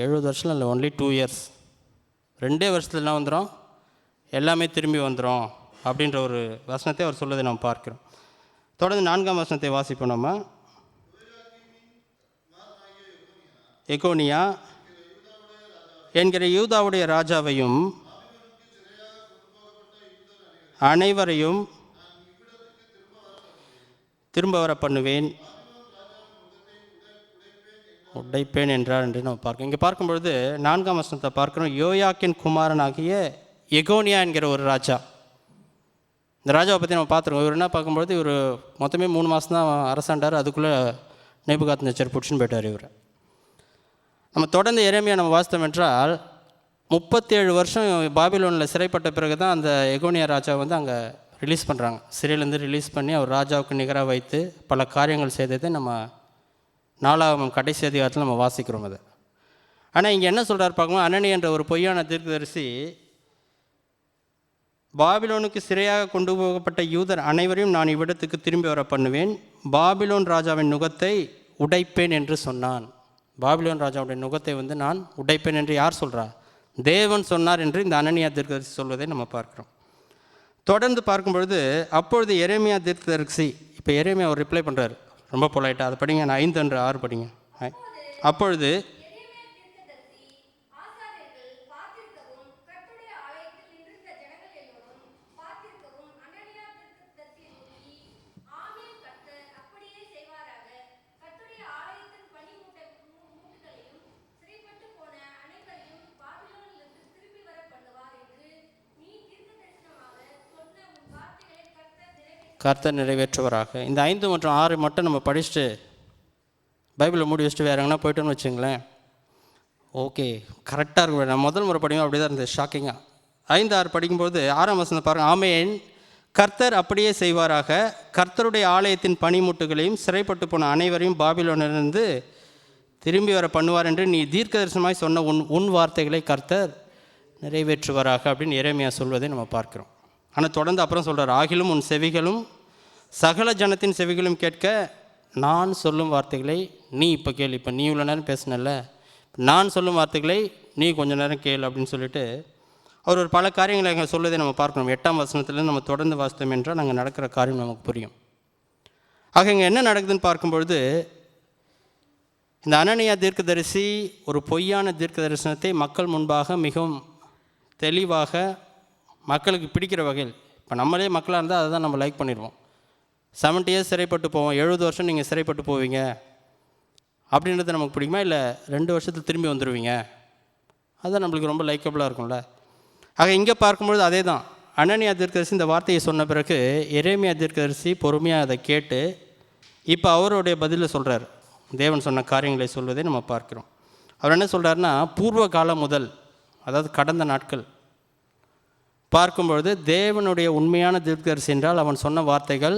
70 வருஷம் இல்லை, ஒன்லி 2 இயர்ஸ், 2 வருஷத்துல என்ன வந்துடும், எல்லாமே திரும்பி வந்துடும் அப்படின்ற ஒரு வசனத்தை அவர் சொல்வதை நாம் பார்க்கிறோம். தொடர்ந்து 4ஆம் வசனத்தை வாசிப்போம். நம்ம எகோனியா என்கிற யூதாவுடைய ராஜாவையும் அனைவரையும் திரும்ப வர பண்ணுவேன், உடைப்பேன் என்றார் என்று நம்ம பார்க்கணும். இங்கே பார்க்கும்பொழுது 4ஆம் வசனத்தை பார்க்குறோம். யோயாக்கின் குமாரனாகிய எகோனியா என்கிற ஒரு ராஜா. இந்த ராஜாவை பற்றி நம்ம பார்த்துருக்கோம். இவர் என்ன பார்க்கும்பொழுது இவர் மொத்தமே 3 மாதம் தான் அரசாண்டார், அதுக்குள்ளே நேபுகாத்நேச்சர் பிடிச்சின்னு போயிட்டார் இவர். நம்ம தொடர்ந்து எரேமியா நம்ம வாசித்தோம் என்றால் 37 வருஷம் பாபிலோனில் சிறைப்பட்ட பிறகு தான் அந்த எகோனியா ராஜா வந்து அங்கே ரிலீஸ் பண்ணுறாங்க. சிறையிலேருந்து ரிலீஸ் பண்ணி அவர் ராஜாவுக்கு நிகராக வைத்து பல காரியங்கள் செய்ததை நம்ம 4ஆம் கடைசி அதிகாரத்தில் நம்ம வாசிக்கிறோம் அது. ஆனால் இங்கே என்ன சொல்கிறார் பார்க்கணும், அனனி என்ற ஒரு பொய்யான தீர்க்கதரிசி பாபிலோனுக்கு சிறையாக கொண்டு போகப்பட்ட யூதர் அனைவரையும் நான் இவ்விடத்துக்கு திரும்பி வர பண்ணுவேன், பாபிலோன் ராஜாவின் நுகத்தை உடைப்பேன் என்று சொன்னான். பாபிலோன் ராஜாவுடைய நுகத்தை வந்து நான் உடைப்பேன் என்று யார் சொல்கிறா, தேவன் சொன்னார் என்று இந்த அனனியா தீர்க்கதரிசி சொல்வதை நம்ம பார்க்குறோம். தொடர்ந்து பார்க்கும்பொழுது அப்பொழுது எரேமியா தீர்க்கதரிசி, இப்போ எரேமியா அவர் ரிப்ளை பண்ணுறாரு, ரொம்ப பொலைட்டாக அதை படிங்க, நான் 5:6 படிங்க. அப்பொழுது கர்த்தர் நிறைவேற்றுவராக. இந்த 5 மற்றும் 6 மட்டும் நம்ம படிச்சுட்டு பைபிளை மூடி வச்சுட்டு வேறு எங்கன்னா போய்ட்டோன்னு வச்சுங்களேன், ஓகே கரெக்டாக இருக்கும். நான் முதல் முறை படிக்கும் அப்படி தான் இருந்தது, ஷாக்கிங்காக. 5-6 படிக்கும்போது 6ஆம் வசனம் பாருங்கள். ஆமென், கர்த்தர் அப்படியே செய்வாராக, கர்த்தருடைய ஆலயத்தின் பனிமுட்டுகளையும் சிறைப்பட்டு போன அனைவரையும் பாபிலோனிலிருந்து திரும்பி வர பண்ணுவார் என்று நீ தீர்க்க தரிசனமாய் சொன்ன உன் வார்த்தைகளை கர்த்தர் நிறைவேற்றுவாராக அப்படின்னு எரேமியா சொல்வதை நம்ம பார்க்குறோம். ஆனால் தொடர்ந்து அப்புறம் சொல்கிறார், ஆகிலும் உன் செவிகளும் சகல ஜனத்தின் செவிகளும் கேட்க நான் சொல்லும் வார்த்தைகளை நீ இப்போ கேள். இப்போ நீ இவ்வளோ நேரம் பேசினல, நான் சொல்லும் வார்த்தைகளை நீ கொஞ்சம் நேரம் கேள் அப்படின்னு சொல்லிட்டு அவர் ஒரு பல காரியங்களை அங்கே சொல்வதை நம்ம பார்க்கணும். 8ஆம் வசனத்துலேருந்து நம்ம தொடர்ந்து வாசித்தோம் என்றால் அங்கே நடக்கிற காரியம் நமக்கு புரியும். ஆக இங்கே என்ன நடக்குதுன்னு பார்க்கும்பொழுது, இந்த அனனியா தீர்க்கதரிசி ஒரு பொய்யான தீர்க்க தரிசனத்தை மக்கள் முன்பாக மிகவும் தெளிவாக மக்களுக்கு பிடிக்கிற வகையில், இப்போ நம்மளே மக்களாக இருந்தால் அதை தான் நம்ம லைக் பண்ணிடுவோம். 70 இயர்ஸ் சிறைப்பட்டு போவோம், 70 வருஷம் நீங்கள் சிறைப்பட்டு போவீங்க அப்படின்றது நமக்கு பிடிக்குமா, இல்லை 2 வருஷத்தில் திரும்பி வந்துடுவீங்க, அதுதான் நம்மளுக்கு ரொம்ப லைக்கபுளாக இருக்கும்ல. ஆக இங்கே பார்க்கும்பொழுது அதே தான். அனனியா தீர்க்கதரிசி இந்த வார்த்தையை சொன்ன பிறகு எரேமியா தீர்க்கதரிசி பொறுமையாக அதை கேட்டு இப்போ அவருடைய பதிலில் சொல்கிறார், தேவன் சொன்ன காரியங்களை சொல்வதை நம்ம பார்க்கிறோம். அவர் என்ன சொல்கிறாருன்னா, பூர்வ காலம் முதல், அதாவது கடந்த நாட்கள் பார்க்கும்பொழுது தேவனுடைய உண்மையான தீர்க்கதரிசி என்றால் அவன் சொன்ன வார்த்தைகள்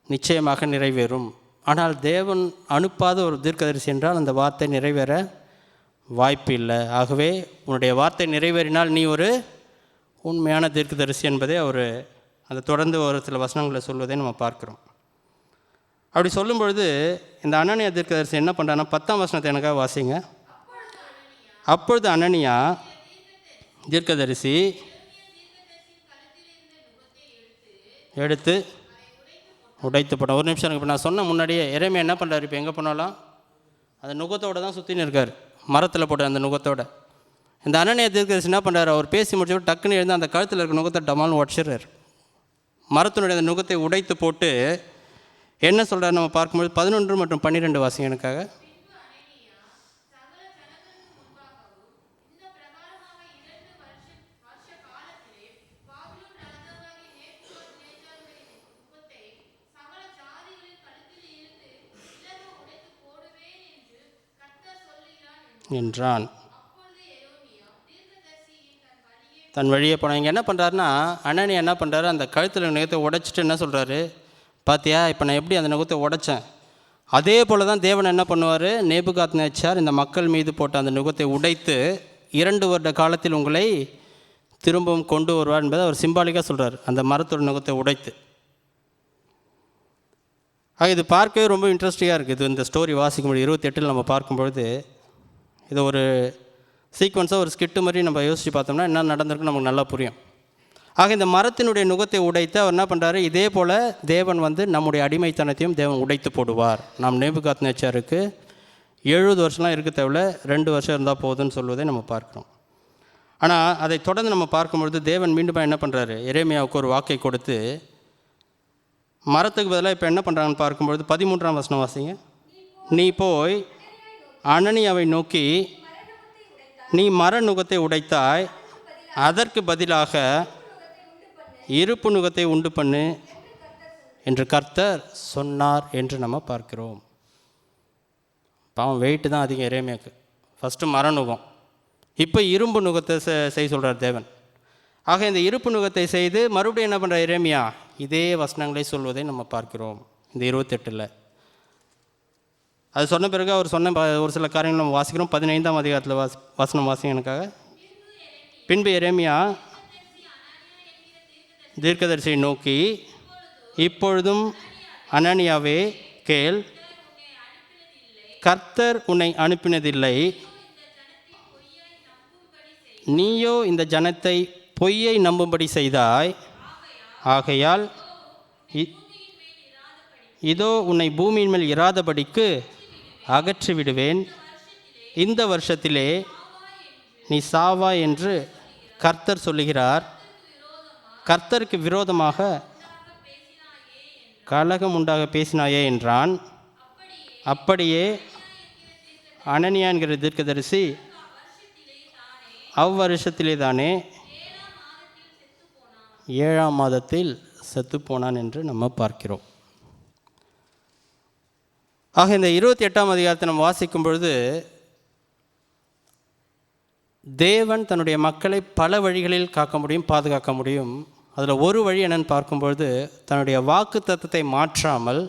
நிச்சயமாக நிறைவேறும். ஆனால் தேவன் அனுப்பாத ஒரு தீர்க்கதரிசி என்றால் அந்த வார்த்தை நிறைவேற வாய்ப்பு இல்லை. ஆகவே உன்னுடைய வார்த்தை நிறைவேறினால் நீ ஒரு உண்மையான தீர்க்கதரிசி என்பதை அவர் அந்த தொடர்ந்து ஒரு சில வசனங்களை சொல்வதை நம்ம பார்க்குறோம். அப்படி சொல்லும் பொழுது இந்த அனனியா தீர்க்கதரிசி என்ன பண்ணுறான்னா, 10ஆம் வசனத்தை எனக்காக வாசிங்க. அப்பொழுது அனனியா தீர்க்கதரிசி எடுத்து உடைத்து போட்டான். ஒரு நிமிஷம், இப்போ நான் சொன்ன முன்னாடியே எரேமியா என்ன பண்ணுறாரு, இப்போ எங்கே போனாலும் அந்த நுகத்தோடு தான் சுற்றின்னு இருக்கார், மரத்தில் போட்ட அந்த நுகத்தோடு. இந்த அனனியா தீர்க்கதரிசி என்ன பண்ணுறாரு, அவர் பேசி முடிச்சப்போ டக்குன்னு எழுந்து அந்த கழுத்தில் இருக்க நுகத்தை டமால்னு உடச்சிடுறார். மரத்தினுடைய அந்த நுகத்தை உடைத்து போட்டு என்ன சொல்கிறார் நம்ம பார்க்கும்போது 11 மற்றும் 12 வாசிங்க எனக்காக. என்றான். தன் வழியே போனான். இங்கே என்ன பண்ணுறாருன்னா, அனனியா என்ன பண்ணுறாரு, அந்த கழுத்தில் நுகத்தை உடைச்சிட்டு என்ன சொல்கிறாரு, பார்த்தியா இப்போ நான் எப்படி அந்த நுகத்தை உடைச்சேன், அதே போல் தான் தேவன் என்ன பண்ணுவார், நேபுகாத்நேச்சார் இந்த மக்கள் மீது போட்ட அந்த நுகத்தை உடைத்து 2 வருட காலத்தில் உங்களை திரும்பவும் கொண்டு வருவார் என்பதை அவர் சிம்பாலிக்காக சொல்கிறார், அந்த மரத்தோட நுகத்தை உடைத்து. இது பார்க்கவே ரொம்ப இன்ட்ரெஸ்டிங்காக இருக்குது. இது இந்த ஸ்டோரி வாசிக்கும்போது 28 நம்ம பார்க்கும்பொழுது இது ஒரு சீக்வன்ஸாக ஒரு ஸ்கிட்டு மாதிரி நம்ம யோசித்து பார்த்தோம்னா என்ன நடந்திருக்குன்னு நமக்கு நல்லா புரியும். இந்த மரத்தினுடைய நுகத்தை உடைத்து அவர் என்ன பண்ணுறாரு, இதே போல் தேவன் நம்முடைய அடிமைத்தனத்தையும் தேவன் உடைத்து போடுவார். நாம் நேபுகாத்நேச்சாருக்கு 70 வருஷம்லாம் இருக்க தேவையில்ல, 2 வருஷம் இருந்தால் போதுன்னு சொல்வதை நம்ம பார்க்குறோம். ஆனால் அதை தொடர்ந்து நம்ம பார்க்கும்பொழுது தேவன் மீண்டும் என்ன பண்ணுறாரு, எரேமியாவுக்கு ஒரு வாக்கை கொடுத்து மரத்துக்கு பதிலாக இப்போ என்ன பண்ணுறாங்கன்னு பார்க்கும்பொழுது 13ஆம் வசனம் வாசிங்க. நீ போய் அனனியாவை நோக்கி, நீ மர நுகத்தை உடைத்தாய், அதற்கு பதிலாக இருப்பு நுகத்தை உண்டு பண்ணு என்று கர்த்தர் சொன்னார் என்று நம்ம பார்க்கிறோம். பாவம் வெயிட்டு தான் அதிகம் எரேமியாவுக்கு. ஃபஸ்ட்டு மர நுகம், இப்போ இரும்பு நுகத்தை செய்ய சொல்கிறார் தேவன். இந்த இருப்பு நுகத்தை செய்து மறுபடியும் என்ன பண்ணுற எரேமியா, இதே வசனங்களை சொல்வதை நம்ம பார்க்கிறோம் இந்த 28. அது சொன்ன பிறகு அவர் சொன்ன ஒரு சில காரியங்கள் நம்ம வாசிக்கிறோம். 15ஆம் அதிகாரத்தில் வசனம் வாசிங்க எனக்காக. பின்பு எரேமியா தீர்க்கதரிசியை நோக்கி, இப்பொழுதும் அனனியாவே கேள், கர்த்தர் உன்னை அனுப்பினதில்லை, நீயோ இந்த ஜனத்தை பொய்யை நம்பும்படி செய்தாய், ஆகையால் இதோ உன்னை பூமியின் மேல் இராதபடிக்கு அகற்றி விடுவேன், இந்த வருஷத்திலே நீ சாவா என்று கர்த்தர் சொல்லுகிறார், கர்த்தருக்கு விரோதமாக கலகம் உண்டாக பேசினாயே என்றான். அப்படியே அனனியா என்கிற தீர்க்கதரிசி அவ்வருஷத்திலே தானே 7ஆம் மாதத்தில் செத்துப்போனான் என்று நம்ம பார்க்கிறோம். இந்த 28ஆம் அதிகாரத்தை நம்ம வாசிக்கும் பொழுது தேவன் தன்னுடைய மக்களை பல வழிகளில் காக்க முடியும், பாதுகாக்க முடியும். அதில் ஒரு வழி என்னன்னு பார்க்கும்பொழுது, தன்னுடைய வாக்கு தத்தத்தை மாற்றாமல்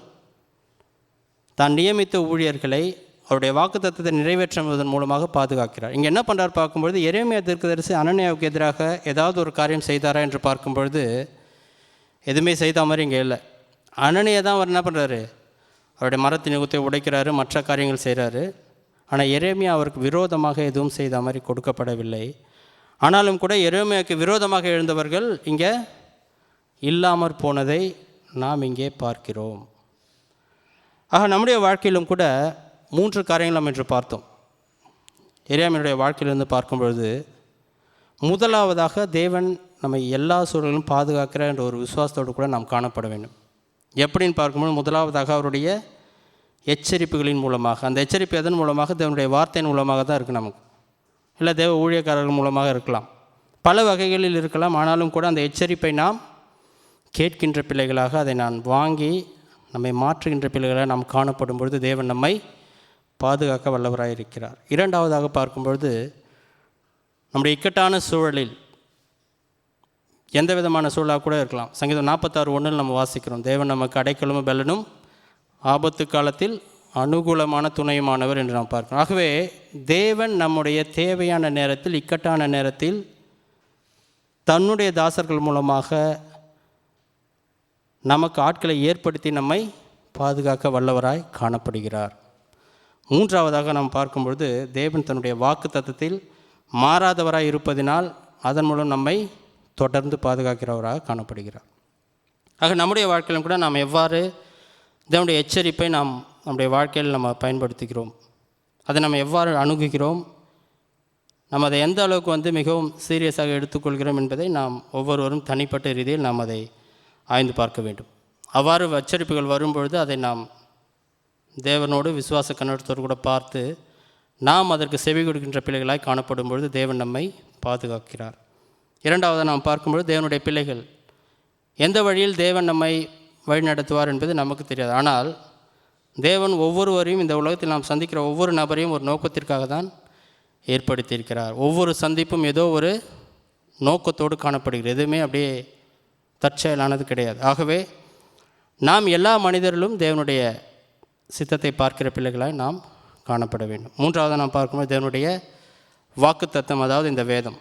தான் நியமித்த ஊழியர்களை அவருடைய வாக்கு தத்தத்தை நிறைவேற்றுவதன் மூலமாக பாதுகாக்கிறார். இங்கே என்ன பண்ணுறார் பார்க்கும்பொழுது, எரேமியா தீர்க்கதரிசி அனனியாவுக்கு எதிராக ஏதாவது ஒரு காரியம் செய்தாரா என்று பார்க்கும்பொழுது எதுவுமே செய்த மாதிரி இங்கே இல்லை. அனனியா தான் அவர் என்ன பண்ணுறாரு, அவருடைய மரத்தின் நுகத்தை உடைக்கிறாரு, மற்ற காரியங்கள் செய்கிறாரு. ஆனால் எரேமியா அவருக்கு விரோதமாக எதுவும் செய்த மாதிரி கொடுக்கப்படவில்லை. ஆனாலும் கூட எரேமியாவுக்கு விரோதமாக எழுந்தவர்கள் இங்கே இல்லாமற் போனதை நாம் இங்கே பார்க்கிறோம். நம்முடைய வாழ்க்கையிலும் கூட 3 காரியங்கள் நாம் என்று பார்த்தோம். எரேமியாவுடைய வாழ்க்கையிலிருந்து பார்க்கும்பொழுது, முதலாவதாக தேவன் நம்மை எல்லா சூழலிலும் பாதுகாக்கிற என்ற ஒரு விசுவாசத்தோடு கூட நாம் காணப்பட வேண்டும். எப்படின்னு பார்க்கும்போது, முதலாவதாக அவருடைய எச்சரிப்புகளின் மூலமாக. அந்த எச்சரிப்பு எதன் மூலமாக? தேவனுடைய வார்த்தையின் மூலமாக தான் இருக்குது. நமக்கு இல்லை தேவ ஊழியக்காரர்கள் மூலமாக இருக்கலாம், பல வகைகளில் இருக்கலாம். ஆனாலும் கூட அந்த எச்சரிப்பை நாம் கேட்கின்ற பிள்ளைகளாக, அதை நான் வாங்கி நம்மை மாற்றுகின்ற பிள்ளைகளாக நாம் காணப்படும் பொழுது தேவன் நம்மை பாதுகாக்க வல்லவராக இருக்கிறார். இரண்டாவதாக பார்க்கும்பொழுது, நம்முடைய இக்கட்டான சூழலில் எந்த விதமான சூழலாக கூட இருக்கலாம். சங்கீதம் 46:1 நம்ம வாசிக்கிறோம், தேவன் நமக்கு அடைக்கலமும் பெலனும் ஆபத்து காலத்தில் அனுகூலமான துணையுமானவர் என்று நாம் பார்க்கிறோம். ஆகவே தேவன் நம்முடைய தேவையான நேரத்தில், இக்கட்டான நேரத்தில் தன்னுடைய தாசர்கள் மூலமாக நமக்கு ஆட்களை ஏற்படுத்தி நம்மை பாதுகாக்க வல்லவராய் காணப்படுகிறார். மூன்றாவதாக நாம் பார்க்கும்பொழுது, தேவன் தன்னுடைய வாக்கு தத்தத்தில் மாறாதவராய் இருப்பதினால் அதன் மூலம் நம்மை தொடர்ந்து பாதுகாக்கிறவராக காணப்படுகிறார். நம்முடைய வாழ்க்கையிலும் கூட நாம் எவ்வாறு தேவனுடைய எச்சரிப்பை நாம் நம்முடைய வாழ்க்கையில் நம்ம பயன்படுத்துகிறோம், அதை நம்ம எவ்வாறு அணுகுகிறோம், நம்ம அதை எந்த அளவுக்கு மிகவும் சீரியஸாக எடுத்துக்கொள்கிறோம் என்பதை நாம் ஒவ்வொருவரும் தனிப்பட்ட ரீதியில் நாம் அதை ஆய்ந்து பார்க்க வேண்டும். அவ்வாறு எச்சரிப்புகள் வரும்பொழுது அதை நாம் தேவனோடு விசுவாச கண்ணோட்டத்தோடு கூட பார்த்து நாம் அதற்கு செவி கொடுக்கின்ற பிள்ளைகளாய் காணப்படும் பொழுது தேவன் நம்மை பாதுகாக்கிறார். இரண்டாவது நாம் பார்க்கும்பொழுது, தேவனுடைய பிள்ளைகள் எந்த வழியில் தேவன் நம்மை வழிநடத்துவார் என்பது நமக்கு தெரியாது. ஆனால் தேவன் ஒவ்வொருவரையும், இந்த உலகத்தில் நாம் சந்திக்கிற ஒவ்வொரு நபரையும் ஒரு நோக்கத்திற்காக தான் ஏற்படுத்தியிருக்கிறார். ஒவ்வொரு சந்திப்பும் ஏதோ ஒரு நோக்கத்தோடு காணப்படுகிறது. எதுவுமே அப்படியே தற்செயலானது கிடையாது. ஆகவே நாம் எல்லா மனிதர்களும் தேவனுடைய சித்தத்தை பார்க்கிற பிள்ளைகளாய் நாம் காணப்பட வேண்டும். மூன்றாவது நாம் பார்க்கும்போது தேவனுடைய வாக்குத்தத்தம், அதாவது இந்த வேதம்.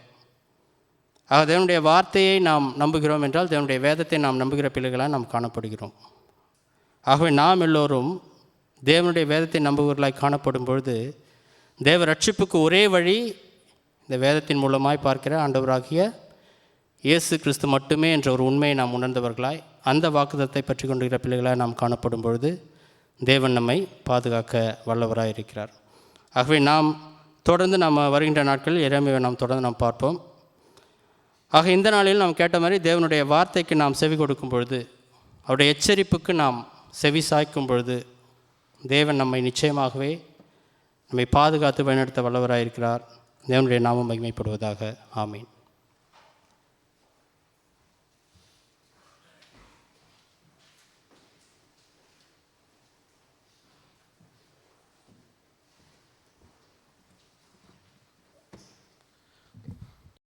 ஆக தேவனுடைய வார்த்தையை நாம் நம்புகிறோம் என்றால் தேவனுடைய வேதத்தை நாம் நம்புகிற பிள்ளைகளாக நாம் காணப்படுகிறோம். ஆகவே நாம் எல்லோரும் தேவனுடைய வேதத்தை நம்புகிறவர்களாய் காணப்படும் பொழுது தேவ ரட்சிப்புக்கு ஒரே வழி இந்த வேதத்தின் மூலமாய் பார்க்கிற ஆண்டவராகிய இயேசு கிறிஸ்து மட்டுமே என்ற ஒரு உண்மையை நாம் உணர்ந்தவர்களாய் அந்த வாக்குத்தத்தை பற்றி கொண்டிருக்கிற பிள்ளைகளாக நாம் காணப்படும் பொழுது தேவன் நம்மை பாதுகாக்க வல்லவராக இருக்கிறார். ஆகவே நாம் தொடர்ந்து நாம் வருகின்ற நாட்களில் எரேமியாவை நாம் தொடர்ந்து நாம் பார்ப்போம். ஆக இந்த நாளில் நாம் கேட்ட மாதிரி தேவனுடைய வார்த்தைக்கு நாம் செவி கொடுக்கும் பொழுது, அவருடைய எச்சரிப்புக்கு நாம் செவி சாய்க்கும் பொழுது தேவன் நம்மை நிச்சயமாகவே நம்மை பாதுகாத்து வழிநடத்த வல்லவராக இருக்கிறார். தேவனுடைய நாமம் மகிமைப்படுவதாக. ஆமீன்.